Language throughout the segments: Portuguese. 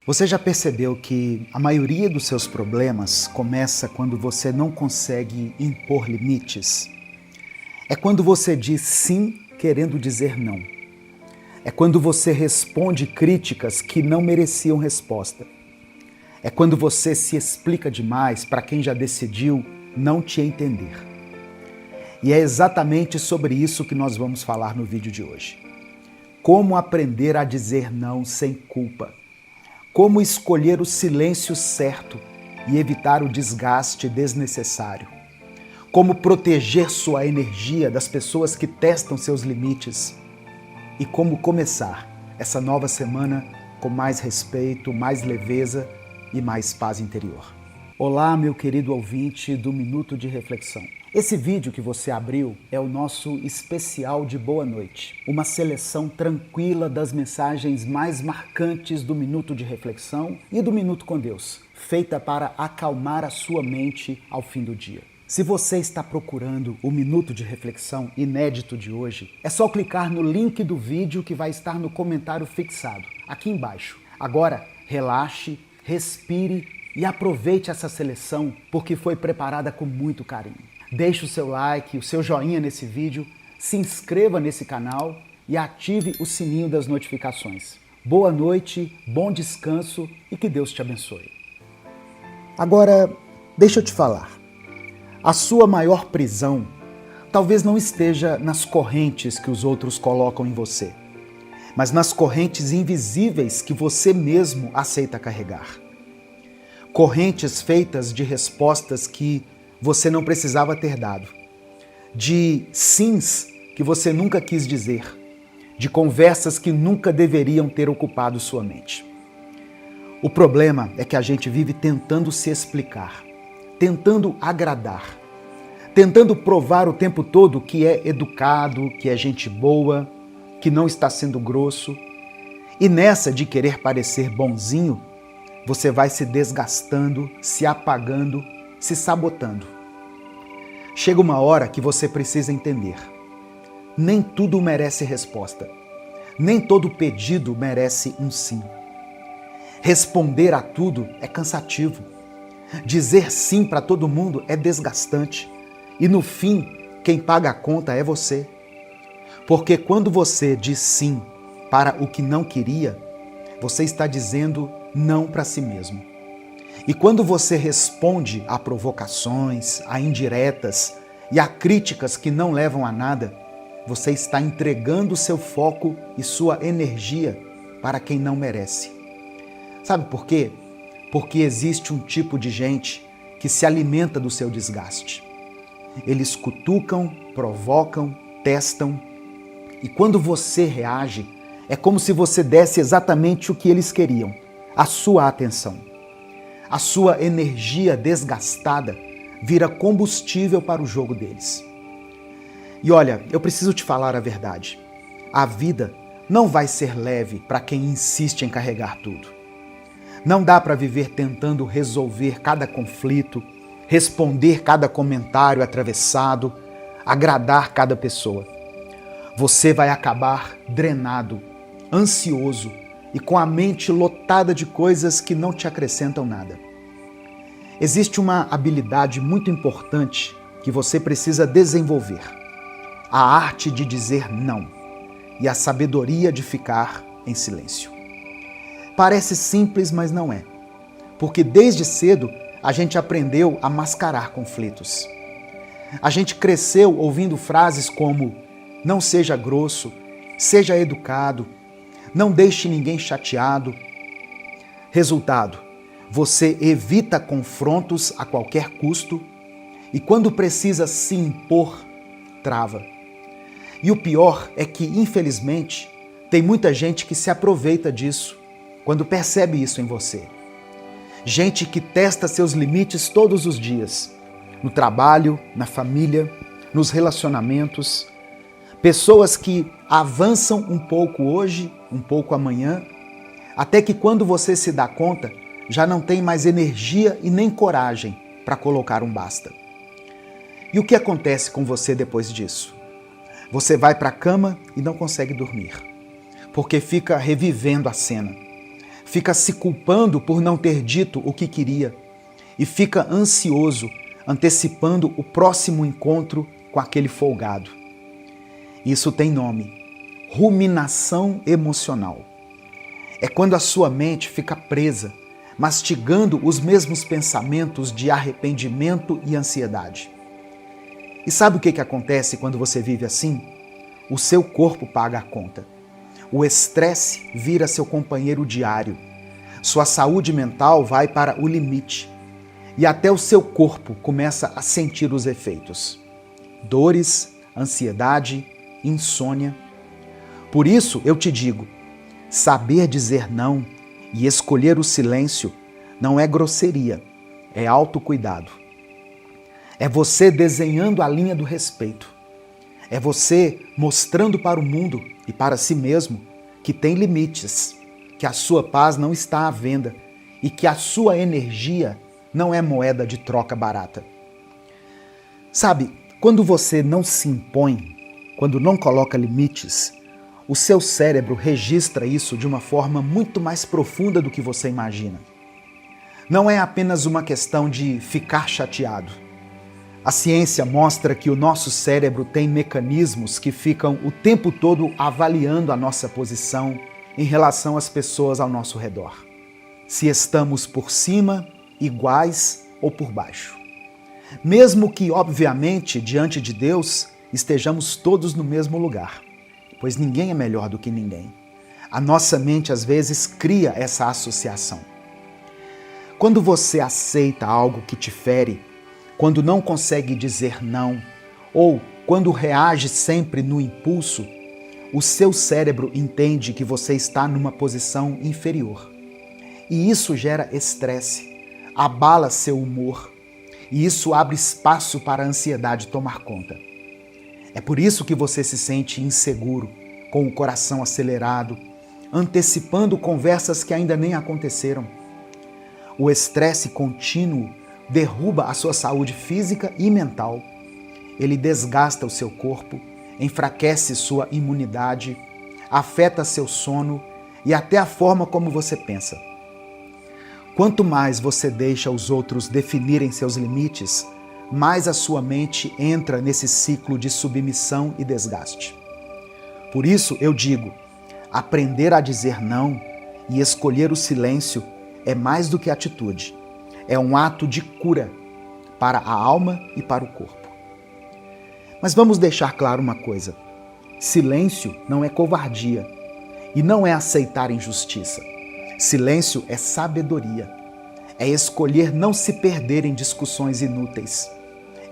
Você já percebeu que a maioria dos seus problemas começa quando você não consegue impor limites? É quando você diz sim querendo dizer não. É quando você responde críticas que não mereciam resposta. É quando você se explica demais para quem já decidiu não te entender. E é exatamente sobre isso que nós vamos falar no vídeo de hoje. Como aprender a dizer não sem culpa. Como escolher o silêncio certo e evitar o desgaste desnecessário. Como proteger sua energia das pessoas que testam seus limites. E como começar essa nova semana com mais respeito, mais leveza e mais paz interior. Olá, meu querido ouvinte do Minuto de Reflexão. Esse vídeo que você abriu é o nosso especial de boa noite. Uma seleção tranquila das mensagens mais marcantes do Minuto de Reflexão e do Minuto com Deus, feita para acalmar a sua mente ao fim do dia. Se você está procurando o Minuto de Reflexão inédito de hoje, é só clicar no link do vídeo que vai estar no comentário fixado, aqui embaixo. Agora, relaxe, respire e aproveite essa seleção porque foi preparada com muito carinho. Deixe o seu like, o seu joinha nesse vídeo, se inscreva nesse canal e ative o sininho das notificações. Boa noite, bom descanso e que Deus te abençoe. Agora, deixa eu te falar. A sua maior prisão talvez não esteja nas correntes que os outros colocam em você, mas nas correntes invisíveis que você mesmo aceita carregar. Correntes feitas de respostas que você não precisava ter dado, de sims que você nunca quis dizer, de conversas que nunca deveriam ter ocupado sua mente. O problema é que a gente vive tentando se explicar, tentando agradar, tentando provar o tempo todo que é educado, que é gente boa, que não está sendo grosso. E nessa de querer parecer bonzinho, você vai se desgastando, se apagando, se sabotando. Chega uma hora que você precisa entender. Nem tudo merece resposta. Nem todo pedido merece um sim. Responder a tudo é cansativo. Dizer sim para todo mundo é desgastante. E no fim, quem paga a conta é você. Porque quando você diz sim para o que não queria, você está dizendo não para si mesmo. E quando você responde a provocações, a indiretas e a críticas que não levam a nada, você está entregando seu foco e sua energia para quem não merece. Sabe por quê? Porque existe um tipo de gente que se alimenta do seu desgaste. Eles cutucam, provocam, testam, e quando você reage, é como se você desse exatamente o que eles queriam, a sua atenção. A sua energia desgastada vira combustível para o jogo deles. E olha, eu preciso te falar a verdade. A vida não vai ser leve para quem insiste em carregar tudo. Não dá para viver tentando resolver cada conflito, responder cada comentário atravessado, agradar cada pessoa. Você vai acabar drenado, ansioso e com a mente lotada de coisas que não te acrescentam nada. Existe uma habilidade muito importante que você precisa desenvolver: a arte de dizer não e a sabedoria de ficar em silêncio. Parece simples, mas não é, porque desde cedo a gente aprendeu a mascarar conflitos. A gente cresceu ouvindo frases como não seja grosso, seja educado, não deixe ninguém chateado. Resultado, você evita confrontos a qualquer custo e quando precisa se impor, trava. E o pior é que, infelizmente, tem muita gente que se aproveita disso quando percebe isso em você. Gente que testa seus limites todos os dias, no trabalho, na família, nos relacionamentos. Pessoas que avançam um pouco hoje, um pouco amanhã, até que quando você se dá conta, já não tem mais energia e nem coragem para colocar um basta. E o que acontece com você depois disso? Você vai para a cama e não consegue dormir, porque fica revivendo a cena. fica se culpando por não ter dito o que queria e fica ansioso, antecipando o próximo encontro com aquele folgado. Isso tem nome: ruminação emocional. É quando a sua mente fica presa, mastigando os mesmos pensamentos de arrependimento e ansiedade. E sabe o que acontece quando você vive assim? O seu corpo paga a conta. O estresse vira seu companheiro diário. Sua saúde mental vai para o limite. E até o seu corpo começa a sentir os efeitos. Dores, ansiedade, insônia. Por isso eu te digo, saber dizer não e escolher o silêncio não é grosseria, é autocuidado. É você desenhando a linha do respeito. É você mostrando para o mundo e para si mesmo que tem limites, que a sua paz não está à venda e que a sua energia não é moeda de troca barata. Sabe, quando você não se impõe, quando não coloca limites, o seu cérebro registra isso de uma forma muito mais profunda do que você imagina. Não é apenas uma questão de ficar chateado. A ciência mostra que o nosso cérebro tem mecanismos que ficam o tempo todo avaliando a nossa posição em relação às pessoas ao nosso redor. Se estamos por cima, iguais ou por baixo. Mesmo que, obviamente, diante de Deus, estejamos todos no mesmo lugar, pois ninguém é melhor do que ninguém. A nossa mente, às vezes, cria essa associação. Quando você aceita algo que te fere, quando não consegue dizer não, ou quando reage sempre no impulso, o seu cérebro entende que você está numa posição inferior. E isso gera estresse, abala seu humor, e isso abre espaço para a ansiedade tomar conta. É por isso que você se sente inseguro, com o coração acelerado, antecipando conversas que ainda nem aconteceram. O estresse contínuo derruba a sua saúde física e mental. Ele desgasta o seu corpo, enfraquece sua imunidade, afeta seu sono e até a forma como você pensa. Quanto mais você deixa os outros definirem seus limites, mais a sua mente entra nesse ciclo de submissão e desgaste. Por isso eu digo, aprender a dizer não e escolher o silêncio é mais do que atitude. É um ato de cura para a alma e para o corpo. Mas vamos deixar claro uma coisa. Silêncio não é covardia e não é aceitar injustiça. Silêncio é sabedoria. É escolher não se perder em discussões inúteis.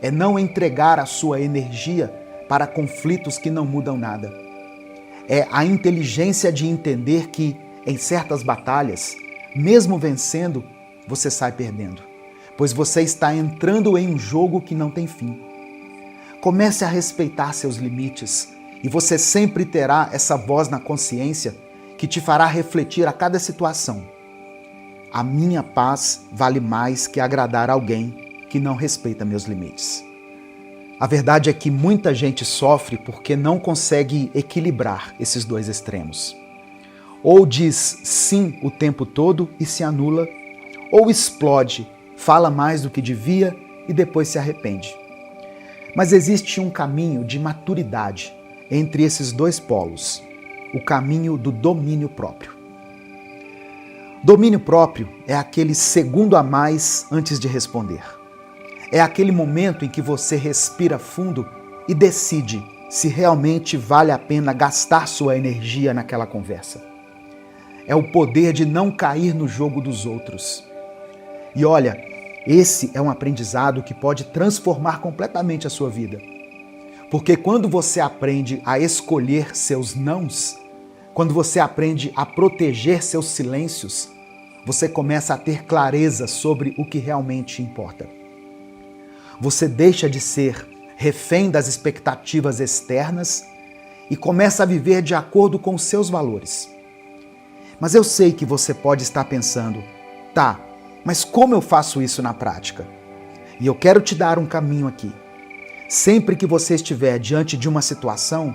É não entregar a sua energia para conflitos que não mudam nada. É a inteligência de entender que, em certas batalhas, mesmo vencendo, você sai perdendo, pois você está entrando em um jogo que não tem fim. Comece a respeitar seus limites e você sempre terá essa voz na consciência que te fará refletir a cada situação. A minha paz vale mais que agradar alguém que não respeita meus limites. A verdade é que muita gente sofre porque não consegue equilibrar esses dois extremos. Ou diz sim o tempo todo e se anula, ou explode, fala mais do que devia e depois se arrepende. Mas existe um caminho de maturidade entre esses dois polos, o caminho do domínio próprio. Domínio próprio é aquele segundo a mais antes de responder. É aquele momento em que você respira fundo e decide se realmente vale a pena gastar sua energia naquela conversa. É o poder de não cair no jogo dos outros. E olha, esse é um aprendizado que pode transformar completamente a sua vida. Porque quando você aprende a escolher seus nãos, quando você aprende a proteger seus silêncios, você começa a ter clareza sobre o que realmente importa. Você deixa de ser refém das expectativas externas e começa a viver de acordo com os seus valores. Mas eu sei que você pode estar pensando, tá, mas como eu faço isso na prática? E eu quero te dar um caminho aqui. Sempre que você estiver diante de uma situação,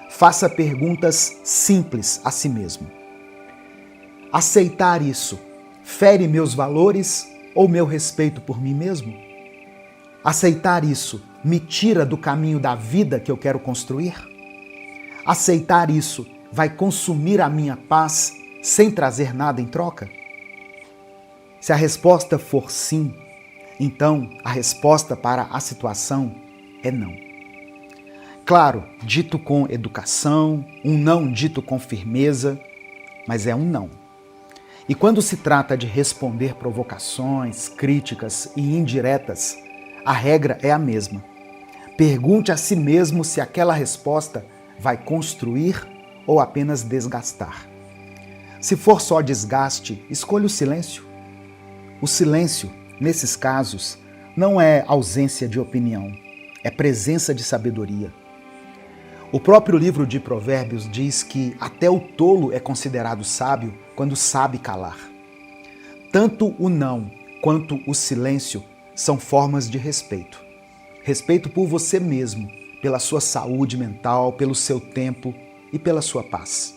faça perguntas simples a si mesmo. Aceitar isso fere meus valores ou meu respeito por mim mesmo? Aceitar isso me tira do caminho da vida que eu quero construir? Aceitar isso vai consumir a minha paz sem trazer nada em troca? Se a resposta for sim, então a resposta para a situação é não. Claro, dito com educação, um não dito com firmeza, mas é um não. E quando se trata de responder provocações, críticas e indiretas, a regra é a mesma. Pergunte a si mesmo se aquela resposta vai construir ou apenas desgastar. Se for só desgaste, escolha o silêncio. O silêncio, nesses casos, não é ausência de opinião, é presença de sabedoria. O próprio livro de Provérbios diz que até o tolo é considerado sábio quando sabe calar. Tanto o não quanto o silêncio são formas de respeito. Respeito por você mesmo, pela sua saúde mental, pelo seu tempo e pela sua paz.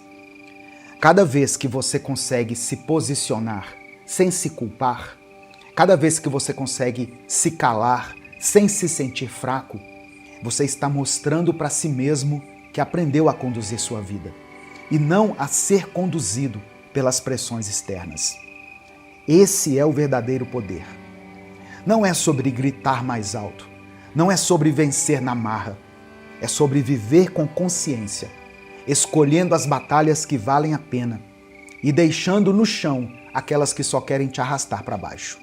Cada vez que você consegue se posicionar sem se culpar, cada vez que você consegue se calar sem se sentir fraco, você está mostrando para si mesmo que aprendeu a conduzir sua vida e não a ser conduzido pelas pressões externas. Esse é o verdadeiro poder. Não é sobre gritar mais alto, não é sobre vencer na marra, é sobre viver com consciência, escolhendo as batalhas que valem a pena e deixando no chão aquelas que só querem te arrastar para baixo.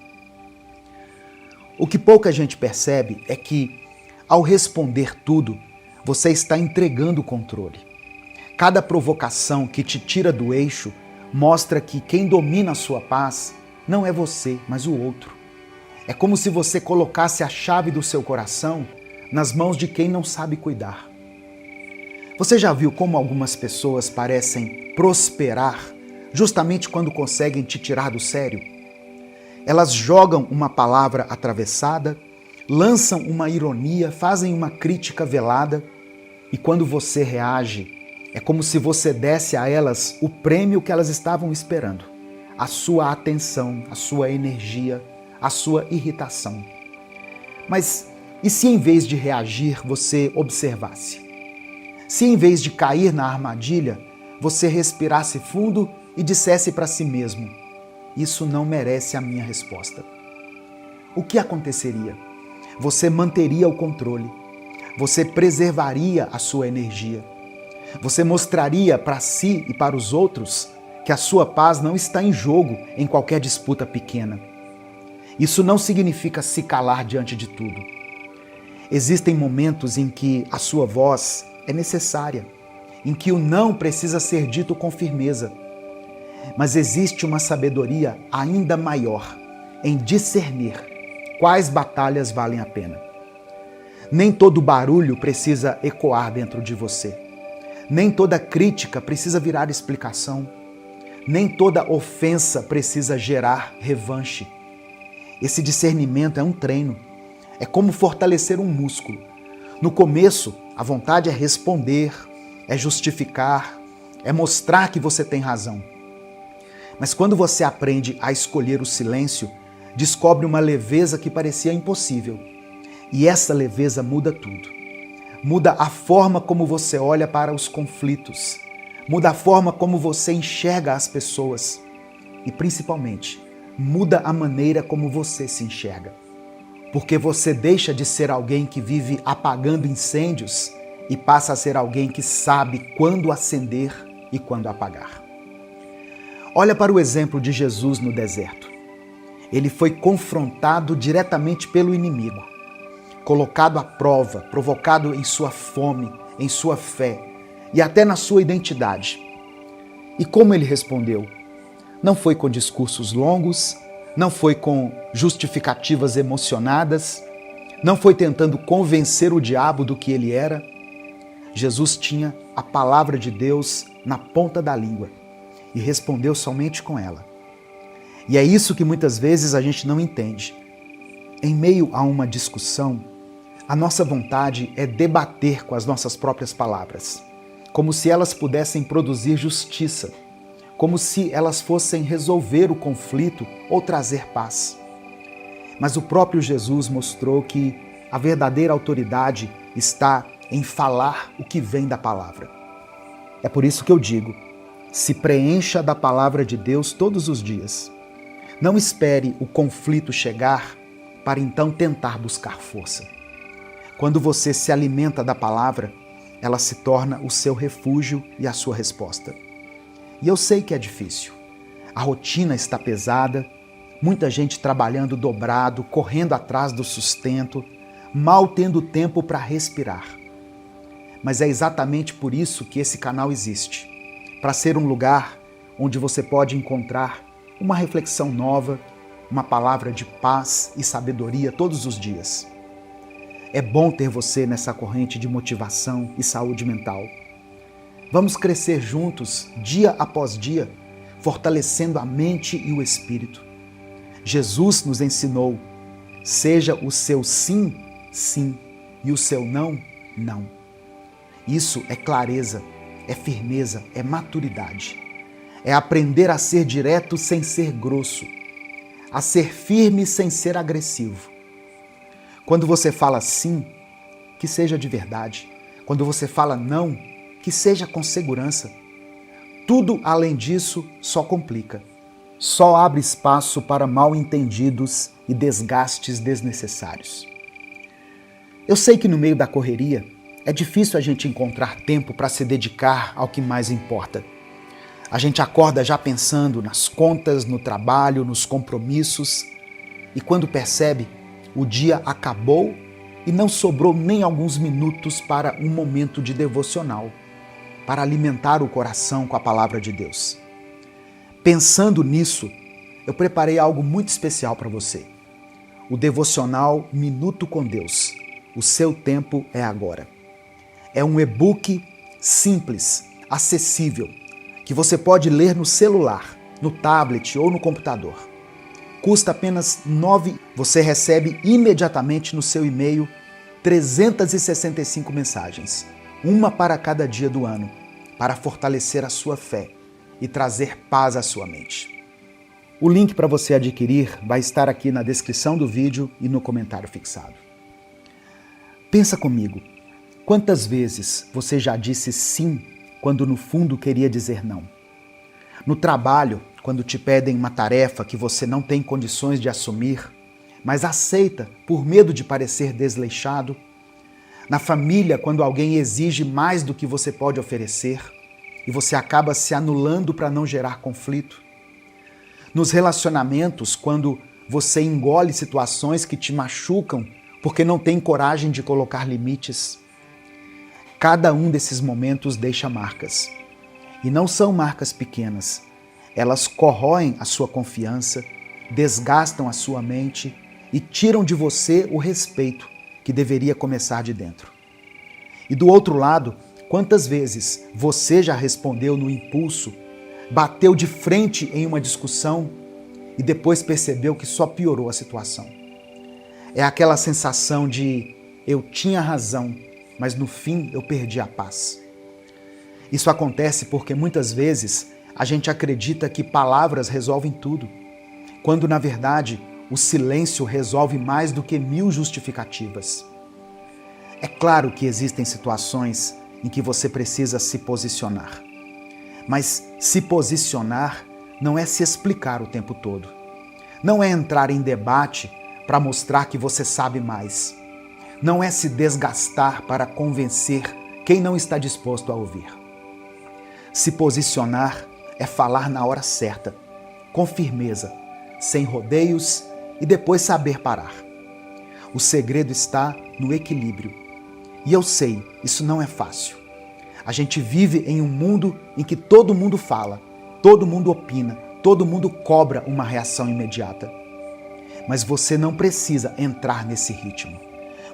O que pouca gente percebe é que, ao responder tudo, você está entregando o controle. Cada provocação que te tira do eixo mostra que quem domina a sua paz não é você, mas o outro. É como se você colocasse a chave do seu coração nas mãos de quem não sabe cuidar. Você já viu como algumas pessoas parecem prosperar justamente quando conseguem te tirar do sério? Elas jogam uma palavra atravessada, lançam uma ironia, fazem uma crítica velada e quando você reage, é como se você desse a elas o prêmio que elas estavam esperando, a sua atenção, a sua energia, a sua irritação. Mas e se em vez de reagir você observasse? Se em vez de cair na armadilha, você respirasse fundo e dissesse para si mesmo: isso não merece a minha resposta. O que aconteceria? Você manteria o controle, você preservaria a sua energia, você mostraria para si e para os outros que a sua paz não está em jogo em qualquer disputa pequena. Isso não significa se calar diante de tudo. Existem momentos em que a sua voz é necessária, em que o não precisa ser dito com firmeza. Mas existe uma sabedoria ainda maior em discernir quais batalhas valem a pena. Nem todo barulho precisa ecoar dentro de você. Nem toda crítica precisa virar explicação. Nem toda ofensa precisa gerar revanche. Esse discernimento é um treino. É como fortalecer um músculo. No começo, a vontade é responder, é justificar, é mostrar que você tem razão. Mas quando você aprende a escolher o silêncio, descobre uma leveza que parecia impossível. E essa leveza muda tudo. Muda a forma como você olha para os conflitos. Muda a forma como você enxerga as pessoas. E principalmente, muda a maneira como você se enxerga. Porque você deixa de ser alguém que vive apagando incêndios e passa a ser alguém que sabe quando acender e quando apagar. Olha para o exemplo de Jesus no deserto. Ele foi confrontado diretamente pelo inimigo, colocado à prova, provocado em sua fome, em sua fé e até na sua identidade. E como ele respondeu? Não foi com discursos longos, não foi com justificativas emocionadas, não foi tentando convencer o diabo do que ele era. Jesus tinha a palavra de Deus na ponta da língua e respondeu somente com ela. E é isso que muitas vezes a gente não entende. Em meio a uma discussão, a nossa vontade é debater com as nossas próprias palavras, como se elas pudessem produzir justiça, como se elas fossem resolver o conflito ou trazer paz. Mas o próprio Jesus mostrou que a verdadeira autoridade está em falar o que vem da palavra. É por isso que eu digo, se preencha da palavra de Deus todos os dias. Não espere o conflito chegar para então tentar buscar força. Quando você se alimenta da palavra, ela se torna o seu refúgio e a sua resposta. E eu sei que é difícil. A rotina está pesada, muita gente trabalhando dobrado, correndo atrás do sustento, mal tendo tempo para respirar. Mas é exatamente por isso que esse canal existe, para ser um lugar onde você pode encontrar uma reflexão nova, uma palavra de paz e sabedoria todos os dias. É bom ter você nessa corrente de motivação e saúde mental. Vamos crescer juntos, dia após dia, fortalecendo a mente e o espírito. Jesus nos ensinou, seja o seu sim, sim, e o seu não, não. Isso é clareza, é firmeza, é maturidade. É aprender a ser direto sem ser grosso, a ser firme sem ser agressivo. Quando você fala sim, que seja de verdade. Quando você fala não, que seja com segurança. Tudo além disso só complica. Só abre espaço para mal-entendidos e desgastes desnecessários. Eu sei que no meio da correria é difícil a gente encontrar tempo para se dedicar ao que mais importa. A gente acorda já pensando nas contas, no trabalho, nos compromissos, e quando percebe, o dia acabou e não sobrou nem alguns minutos para um momento de devocional, para alimentar o coração com a palavra de Deus. Pensando nisso, eu preparei algo muito especial para você. O devocional Minuto com Deus. O seu tempo é agora. É um e-book simples, acessível, que você pode ler no celular, no tablet ou no computador. Custa apenas R$ 9,00. Você recebe imediatamente no seu e-mail 365 mensagens, uma para cada dia do ano, para fortalecer a sua fé e trazer paz à sua mente. O link para você adquirir vai estar aqui na descrição do vídeo e no comentário fixado. Pensa comigo, quantas vezes você já disse sim quando no fundo queria dizer não? No trabalho, quando te pedem uma tarefa que você não tem condições de assumir, mas aceita por medo de parecer desleixado. Na família, quando alguém exige mais do que você pode oferecer e você acaba se anulando para não gerar conflito. Nos relacionamentos, quando você engole situações que te machucam porque não tem coragem de colocar limites. Cada um desses momentos deixa marcas. E não são marcas pequenas. Elas corroem a sua confiança, desgastam a sua mente e tiram de você o respeito que deveria começar de dentro. E do outro lado, quantas vezes você já respondeu no impulso, bateu de frente em uma discussão e depois percebeu que só piorou a situação? É aquela sensação de eu tinha razão, mas no fim eu perdi a paz. Isso acontece porque muitas vezes a gente acredita que palavras resolvem tudo, quando na verdade o silêncio resolve mais do que 1000 justificativas. É claro que existem situações em que você precisa se posicionar, mas se posicionar não é se explicar o tempo todo, não é entrar em debate para mostrar que você sabe mais, não é se desgastar para convencer quem não está disposto a ouvir. Se posicionar é falar na hora certa, com firmeza, sem rodeios e depois saber parar. O segredo está no equilíbrio. E eu sei, isso não é fácil. A gente vive em um mundo em que todo mundo fala, todo mundo opina, todo mundo cobra uma reação imediata. Mas você não precisa entrar nesse ritmo.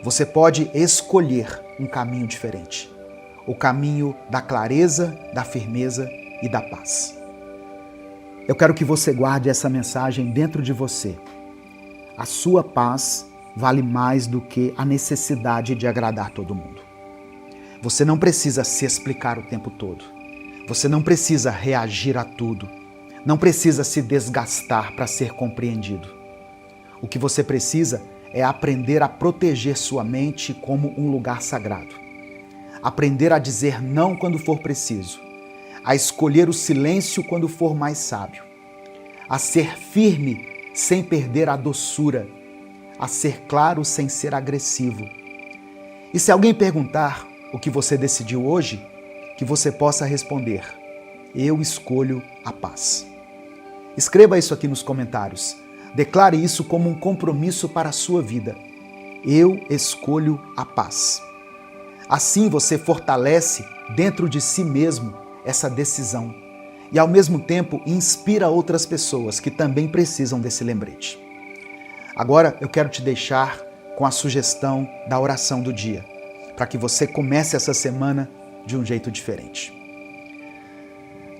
Você pode escolher um caminho diferente. O caminho da clareza, da firmeza e da paz. Eu quero que você guarde essa mensagem dentro de você. A sua paz vale mais do que a necessidade de agradar todo mundo. Você não precisa se explicar o tempo todo. Você não precisa reagir a tudo. Não precisa se desgastar para ser compreendido. O que você precisa é aprender a proteger sua mente como um lugar sagrado. Aprender a dizer não quando for preciso. A escolher o silêncio quando for mais sábio. A ser firme sem perder a doçura. A ser claro sem ser agressivo. E se alguém perguntar o que você decidiu hoje, que você possa responder: eu escolho a paz. Escreva isso aqui nos comentários. Declare isso como um compromisso para a sua vida. Eu escolho a paz. Assim você fortalece dentro de si mesmo essa decisão e ao mesmo tempo inspira outras pessoas que também precisam desse lembrete. Agora eu quero te deixar com a sugestão da oração do dia, para que você comece essa semana de um jeito diferente.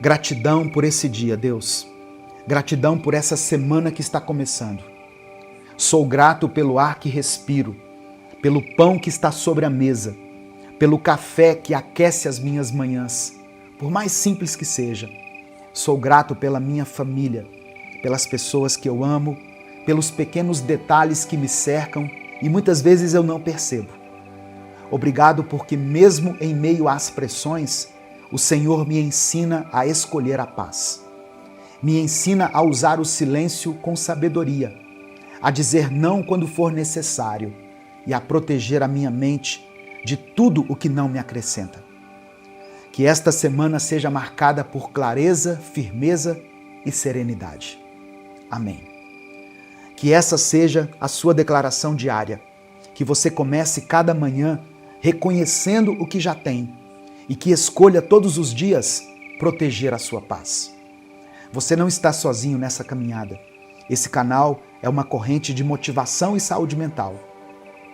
Gratidão por esse dia, Deus. Gratidão por essa semana que está começando. Sou grato pelo ar que respiro, pelo pão que está sobre a mesa, pelo café que aquece as minhas manhãs, por mais simples que seja. Sou grato pela minha família, pelas pessoas que eu amo, pelos pequenos detalhes que me cercam e muitas vezes eu não percebo. Obrigado porque mesmo em meio às pressões, o Senhor me ensina a escolher a paz. Me ensina a usar o silêncio com sabedoria, a dizer não quando for necessário e a proteger a minha mente de tudo o que não me acrescenta. Que esta semana seja marcada por clareza, firmeza e serenidade. Amém. Que essa seja a sua declaração diária, que você comece cada manhã reconhecendo o que já tem e que escolha todos os dias proteger a sua paz. Você não está sozinho nessa caminhada. Esse canal é uma corrente de motivação e saúde mental.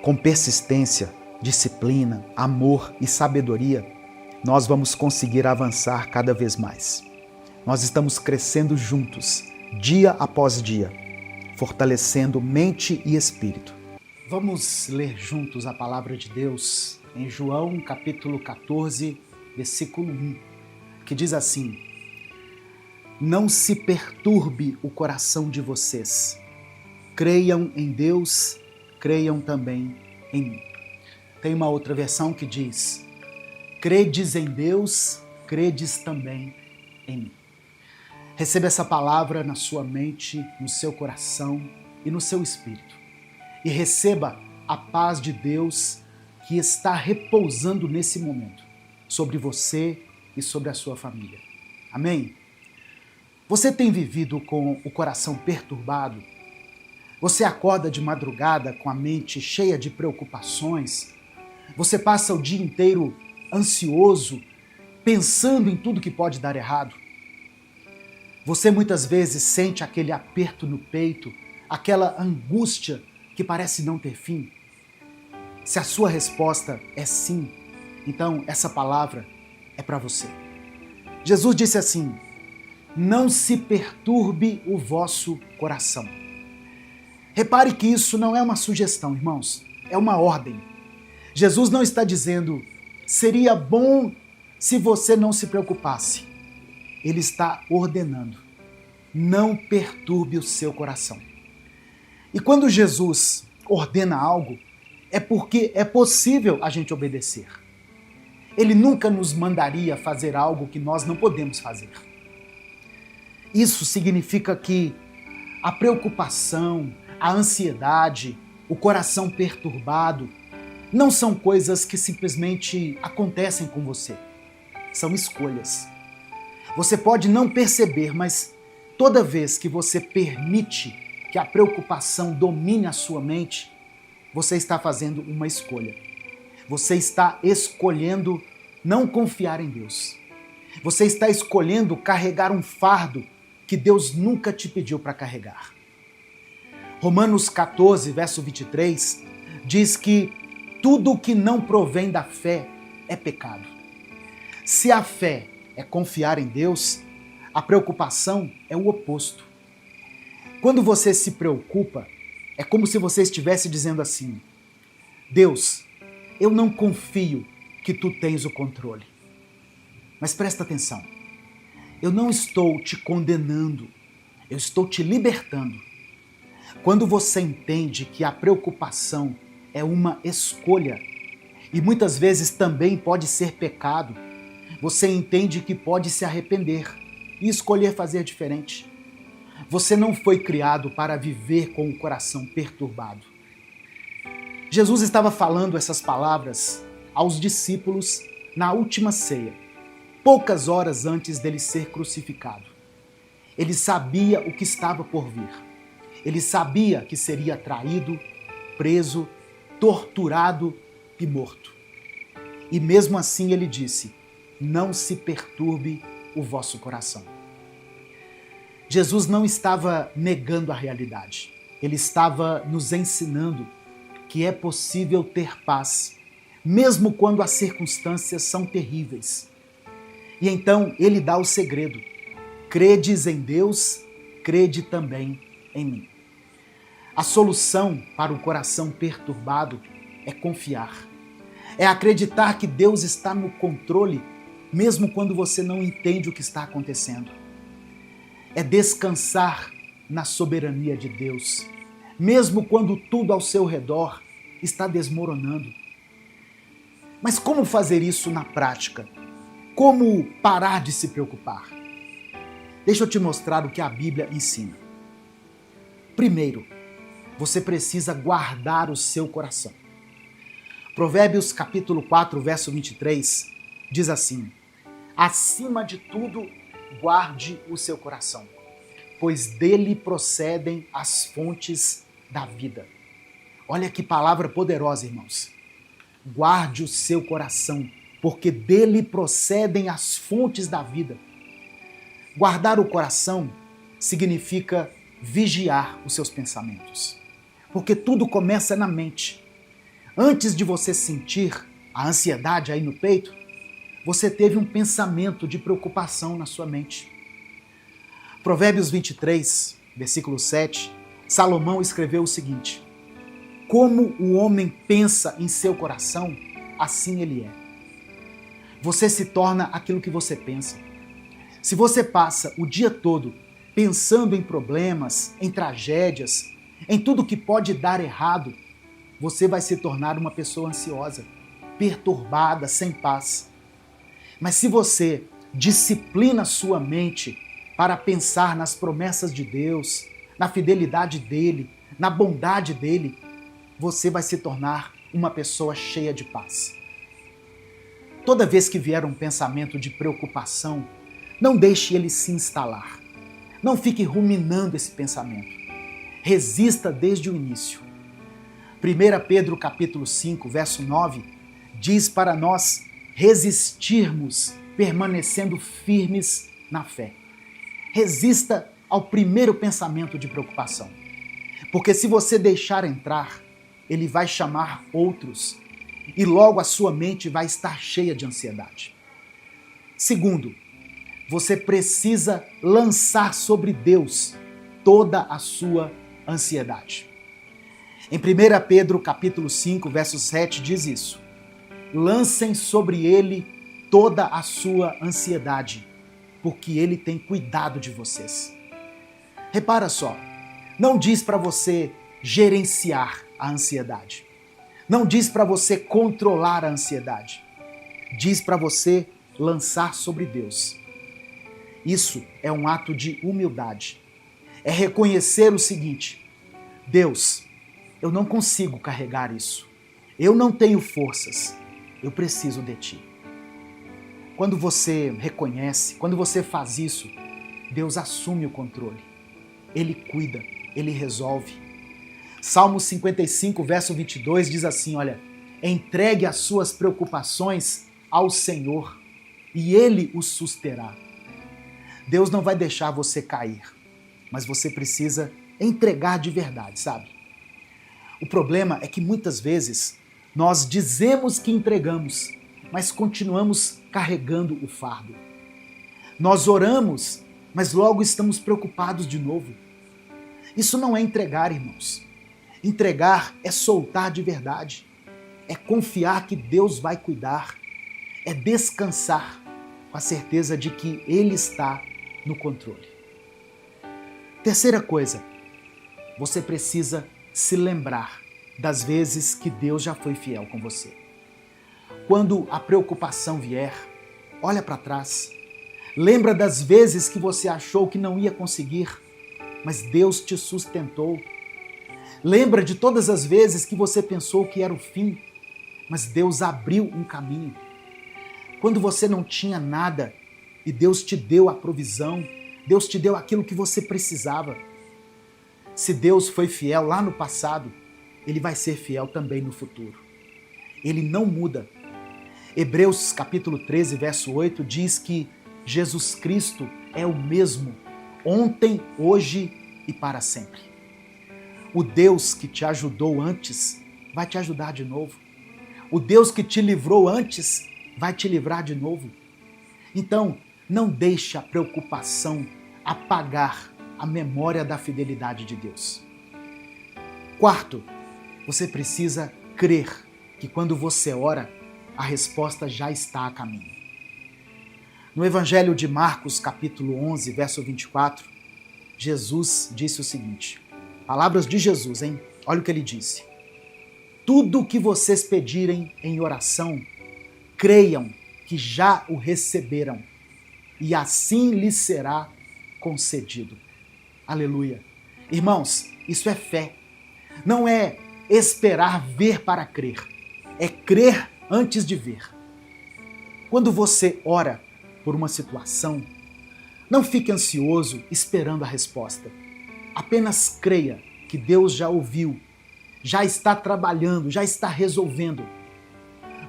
Com persistência, disciplina, amor e sabedoria, nós vamos conseguir avançar cada vez mais. Nós estamos crescendo juntos, dia após dia, fortalecendo mente e espírito. Vamos ler juntos a palavra de Deus em João capítulo 14, versículo 1, que diz assim: não se perturbe o coração de vocês. Creiam em Deus, creiam também em mim. Tem uma outra versão que diz: credes em Deus, credes também em mim. Receba essa palavra na sua mente, no seu coração e no seu espírito. E receba a paz de Deus que está repousando nesse momento sobre você e sobre a sua família. Amém? Você tem vivido com o coração perturbado? Você acorda de madrugada com a mente cheia de preocupações? Você passa o dia inteiro ansioso, pensando em tudo que pode dar errado? Você muitas vezes sente aquele aperto no peito, aquela angústia que parece não ter fim? Se a sua resposta é sim, então essa palavra é para você. Jesus disse assim: não se perturbe o vosso coração. Repare que isso não é uma sugestão, irmãos, é uma ordem. Jesus não está dizendo, seria bom se você não se preocupasse. Ele está ordenando, não perturbe o seu coração. E quando Jesus ordena algo, é porque é possível a gente obedecer. Ele nunca nos mandaria fazer algo que nós não podemos fazer. Isso significa que a preocupação, a ansiedade, o coração perturbado, não são coisas que simplesmente acontecem com você. São escolhas. Você pode não perceber, mas toda vez que você permite que a preocupação domine a sua mente, você está fazendo uma escolha. Você está escolhendo não confiar em Deus. Você está escolhendo carregar um fardo que Deus nunca te pediu para carregar. Romanos 14, verso 23, diz que tudo que não provém da fé é pecado. Se a fé é confiar em Deus, a preocupação é o oposto. Quando você se preocupa, é como se você estivesse dizendo assim: Deus, eu não confio que tu tens o controle. Mas presta atenção, Eu não estou te condenando, eu estou te libertando. Quando você entende que a preocupação é uma escolha, e muitas vezes também pode ser pecado, você entende que pode se arrepender e escolher fazer diferente. Você não foi criado para viver com o coração perturbado. Jesus estava falando essas palavras aos discípulos na última ceia, poucas horas antes dele ser crucificado. Ele sabia o que estava por vir. Ele sabia que seria traído, preso, torturado e morto. E mesmo assim ele disse: não se perturbe o vosso coração. Jesus não estava negando a realidade. Ele estava nos ensinando que é possível ter paz, mesmo quando as circunstâncias são terríveis. E então ele dá o segredo: credes em Deus, crede também em mim. A solução para o coração perturbado é confiar. É acreditar que Deus está no controle, mesmo quando você não entende o que está acontecendo. É descansar na soberania de Deus, mesmo quando tudo ao seu redor está desmoronando. Mas como fazer isso na prática? Como parar de se preocupar? Deixa eu te mostrar o que a Bíblia ensina. Primeiro, você precisa guardar o seu coração. Provérbios capítulo 4, verso 23, diz assim: acima de tudo, guarde o seu coração, pois dele procedem as fontes da vida. Olha que palavra poderosa, irmãos. Guarde o seu coração, porque dele procedem as fontes da vida. Guardar o coração significa vigiar os seus pensamentos, porque tudo começa na mente. Antes de você sentir a ansiedade aí no peito, você teve um pensamento de preocupação na sua mente. Provérbios 23, versículo 7, Salomão escreveu o seguinte: como o homem pensa em seu coração, assim ele é. Você se torna aquilo que você pensa. Se você passa o dia todo pensando em problemas, em tragédias, em tudo que pode dar errado, você vai se tornar uma pessoa ansiosa, perturbada, sem paz. Mas se você disciplina sua mente para pensar nas promessas de Deus, na fidelidade dele, na bondade dele, você vai se tornar uma pessoa cheia de paz. Toda vez que vier um pensamento de preocupação, não deixe ele se instalar. Não fique ruminando esse pensamento. Resista desde o início. 1 Pedro capítulo 5, verso 9, diz para nós resistirmos, permanecendo firmes na fé. Resista ao primeiro pensamento de preocupação. Porque se você deixar entrar, ele vai chamar outros e logo a sua mente vai estar cheia de ansiedade. Segundo, você precisa lançar sobre Deus toda a sua ansiedade. Em 1 Pedro capítulo 5, verso 7 diz isso: lancem sobre ele toda a sua ansiedade, porque ele tem cuidado de vocês. Repara só, não diz para você gerenciar a ansiedade. Não diz para você controlar a ansiedade. Diz para você lançar sobre Deus. Isso é um ato de humildade. É reconhecer o seguinte: Deus, eu não consigo carregar isso. Eu não tenho forças. Eu preciso de Ti. Quando você reconhece, quando você faz isso, Deus assume o controle. Ele cuida, Ele resolve. Salmo 55, verso 22 diz assim, olha: entregue as suas preocupações ao Senhor e Ele os susterá. Deus não vai deixar você cair, mas você precisa entregar de verdade, sabe? O problema é que muitas vezes nós dizemos que entregamos, mas continuamos carregando o fardo. Nós oramos, mas logo estamos preocupados de novo. Isso não é entregar, irmãos. Entregar é soltar de verdade. É confiar que Deus vai cuidar. É descansar com a certeza de que Ele está no controle. Terceira coisa, você precisa se lembrar das vezes que Deus já foi fiel com você. Quando a preocupação vier, olha para trás. Lembra das vezes que você achou que não ia conseguir, mas Deus te sustentou. Lembra de todas as vezes que você pensou que era o fim, mas Deus abriu um caminho. Quando você não tinha nada e Deus te deu a provisão, Deus te deu aquilo que você precisava. Se Deus foi fiel lá no passado, Ele vai ser fiel também no futuro. Ele não muda. Hebreus capítulo 13, verso 8 diz que Jesus Cristo é o mesmo ontem, hoje e para sempre. O Deus que te ajudou antes vai te ajudar de novo. O Deus que te livrou antes vai te livrar de novo. Então, não deixe a preocupação apagar a memória da fidelidade de Deus. Quarto, você precisa crer que quando você ora, a resposta já está a caminho. No Evangelho de Marcos, capítulo 11, verso 24, Jesus disse o seguinte, palavras de Jesus, hein? Olha o que ele disse. Tudo o que vocês pedirem em oração, creiam que já o receberam, e assim lhes será concedido. Aleluia. Irmãos, isso é fé. Não é esperar ver para crer. É crer antes de ver. Quando você ora por uma situação, não fique ansioso esperando a resposta. Apenas creia que Deus já ouviu, já está trabalhando, já está resolvendo.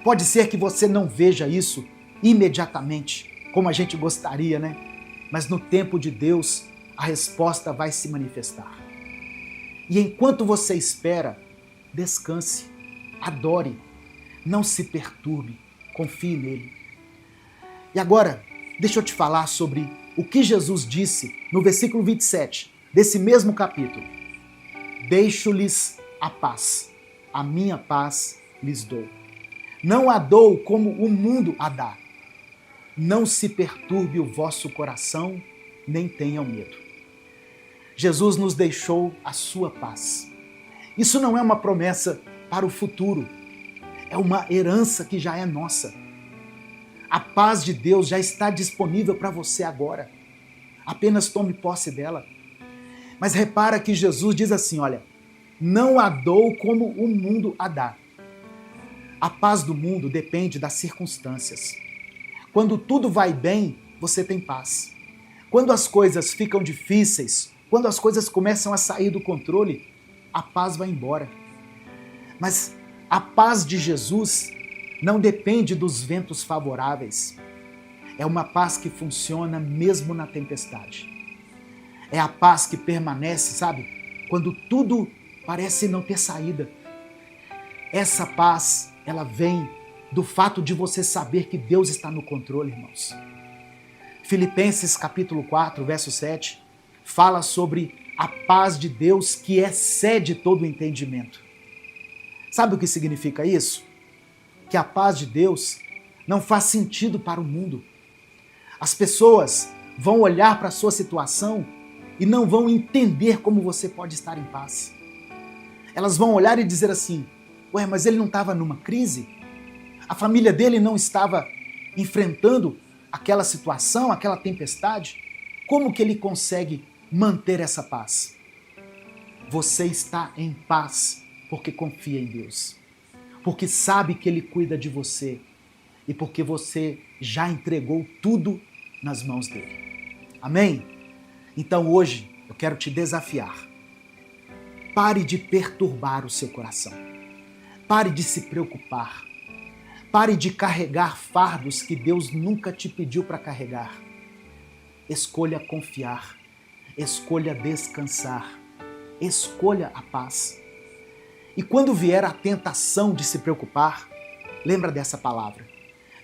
Pode ser que você não veja isso imediatamente, como a gente gostaria, né? Mas no tempo de Deus, a resposta vai se manifestar. E enquanto você espera, descanse, adore, não se perturbe, confie nele. E agora, deixa eu te falar sobre o que Jesus disse no versículo 27 desse mesmo capítulo. Deixo-lhes a paz, a minha paz lhes dou. Não a dou como o mundo a dá. Não se perturbe o vosso coração, nem tenham medo. Jesus nos deixou a sua paz. Isso não é uma promessa para o futuro, é uma herança que já é nossa. A paz de Deus já está disponível para você agora. Apenas tome posse dela. Mas repara que Jesus diz assim, olha, não a dou como o mundo a dá. A paz do mundo depende das circunstâncias. Quando tudo vai bem, você tem paz. Quando as coisas ficam difíceis, quando as coisas começam a sair do controle, a paz vai embora. Mas a paz de Jesus não depende dos ventos favoráveis. É uma paz que funciona mesmo na tempestade. É a paz que permanece, sabe? Quando tudo parece não ter saída. Essa paz, ela vem do fato de você saber que Deus está no controle, irmãos. Filipenses capítulo 4, verso 7, fala sobre a paz de Deus que excede todo o entendimento. Sabe o que significa isso? Que a paz de Deus não faz sentido para o mundo. As pessoas vão olhar para a sua situação e não vão entender como você pode estar em paz. Elas vão olhar e dizer assim, ué, mas ele não estava numa crise? A família dele não estava enfrentando aquela situação, aquela tempestade? Como que ele consegue manter essa paz? Você está em paz porque confia em Deus, porque sabe que Ele cuida de você e porque você já entregou tudo nas mãos dele. Amém? Então hoje eu quero te desafiar. Pare de perturbar o seu coração. Pare de se preocupar. Pare de carregar fardos que Deus nunca te pediu para carregar. Escolha confiar. Escolha descansar. Escolha a paz. E quando vier a tentação de se preocupar, lembra dessa palavra.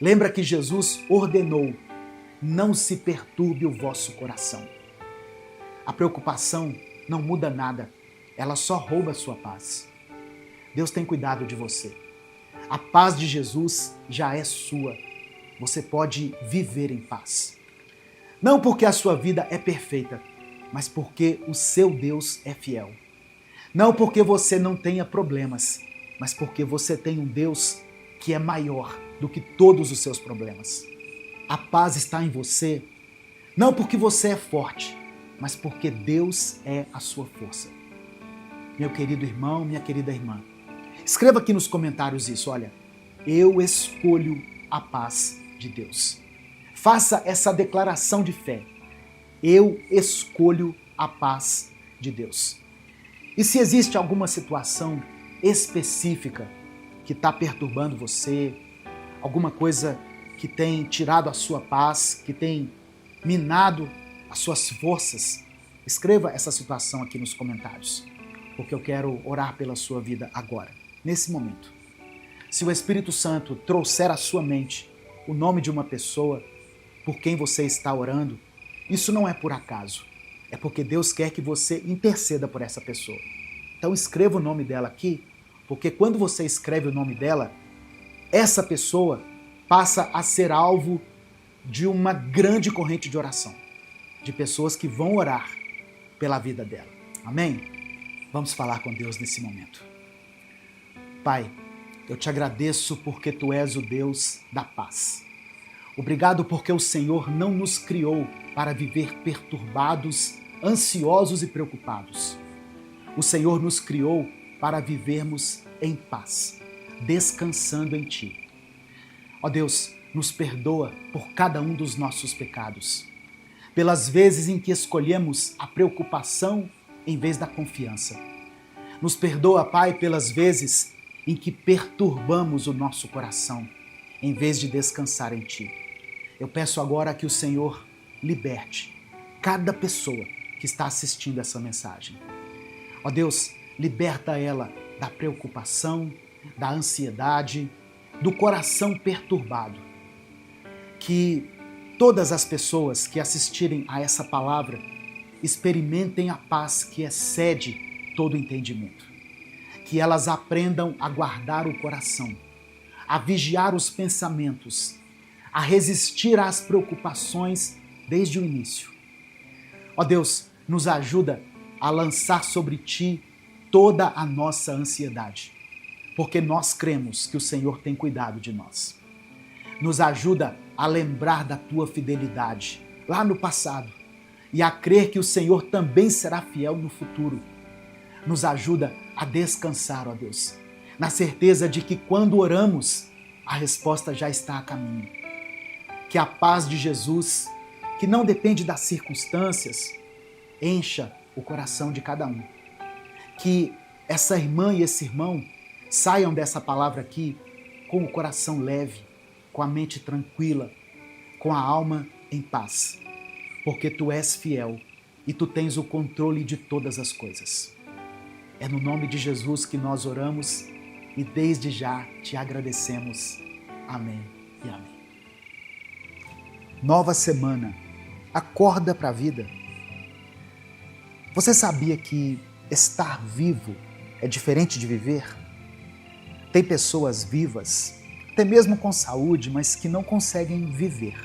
Lembra que Jesus ordenou, não se perturbe o vosso coração. A preocupação não muda nada, ela só rouba a sua paz. Deus tem cuidado de você. A paz de Jesus já é sua. Você pode viver em paz. Não porque a sua vida é perfeita, mas porque o seu Deus é fiel. Não porque você não tenha problemas, mas porque você tem um Deus que é maior do que todos os seus problemas. A paz está em você, não porque você é forte, mas porque Deus é a sua força. Meu querido irmão, minha querida irmã, escreva aqui nos comentários isso, olha, eu escolho a paz de Deus. Faça essa declaração de fé. Eu escolho a paz de Deus. E se existe alguma situação específica que está perturbando você, alguma coisa que tem tirado a sua paz, que tem minado as suas forças, escreva essa situação aqui nos comentários, porque eu quero orar pela sua vida agora, nesse momento. Se o Espírito Santo trouxer à sua mente o nome de uma pessoa por quem você está orando, isso não é por acaso, é porque Deus quer que você interceda por essa pessoa. Então escreva o nome dela aqui, porque quando você escreve o nome dela, essa pessoa passa a ser alvo de uma grande corrente de oração, de pessoas que vão orar pela vida dela. Amém? Vamos falar com Deus nesse momento. Pai, eu te agradeço porque Tu és o Deus da paz. Obrigado porque o Senhor não nos criou para viver perturbados, ansiosos e preocupados. O Senhor nos criou para vivermos em paz, descansando em Ti. Ó Deus, nos perdoa por cada um dos nossos pecados, pelas vezes em que escolhemos a preocupação em vez da confiança. Nos perdoa, Pai, pelas vezes em que perturbamos o nosso coração, em vez de descansar em Ti. Eu peço agora que o Senhor liberte cada pessoa que está assistindo essa mensagem. Ó Deus, liberta ela da preocupação, da ansiedade, do coração perturbado. Que todas as pessoas que assistirem a essa palavra experimentem a paz que excede todo entendimento. Que elas aprendam a guardar o coração, a vigiar os pensamentos, a resistir às preocupações desde o início. Ó Deus, nos ajuda a lançar sobre Ti toda a nossa ansiedade, porque nós cremos que o Senhor tem cuidado de nós. Nos ajuda a lembrar da Tua fidelidade lá no passado e a crer que o Senhor também será fiel no futuro. Nos ajuda a descansar, ó Deus, na certeza de que quando oramos, a resposta já está a caminho. Que a paz de Jesus, que não depende das circunstâncias, encha o coração de cada um. Que essa irmã e esse irmão saiam dessa palavra aqui com o coração leve, com a mente tranquila, com a alma em paz, porque Tu és fiel e Tu tens o controle de todas as coisas. É no nome de Jesus que nós oramos e desde já Te agradecemos. Amém e amém. Nova semana. Acorda para a vida. Você sabia que estar vivo é diferente de viver? Tem pessoas vivas, até mesmo com saúde, mas que não conseguem viver.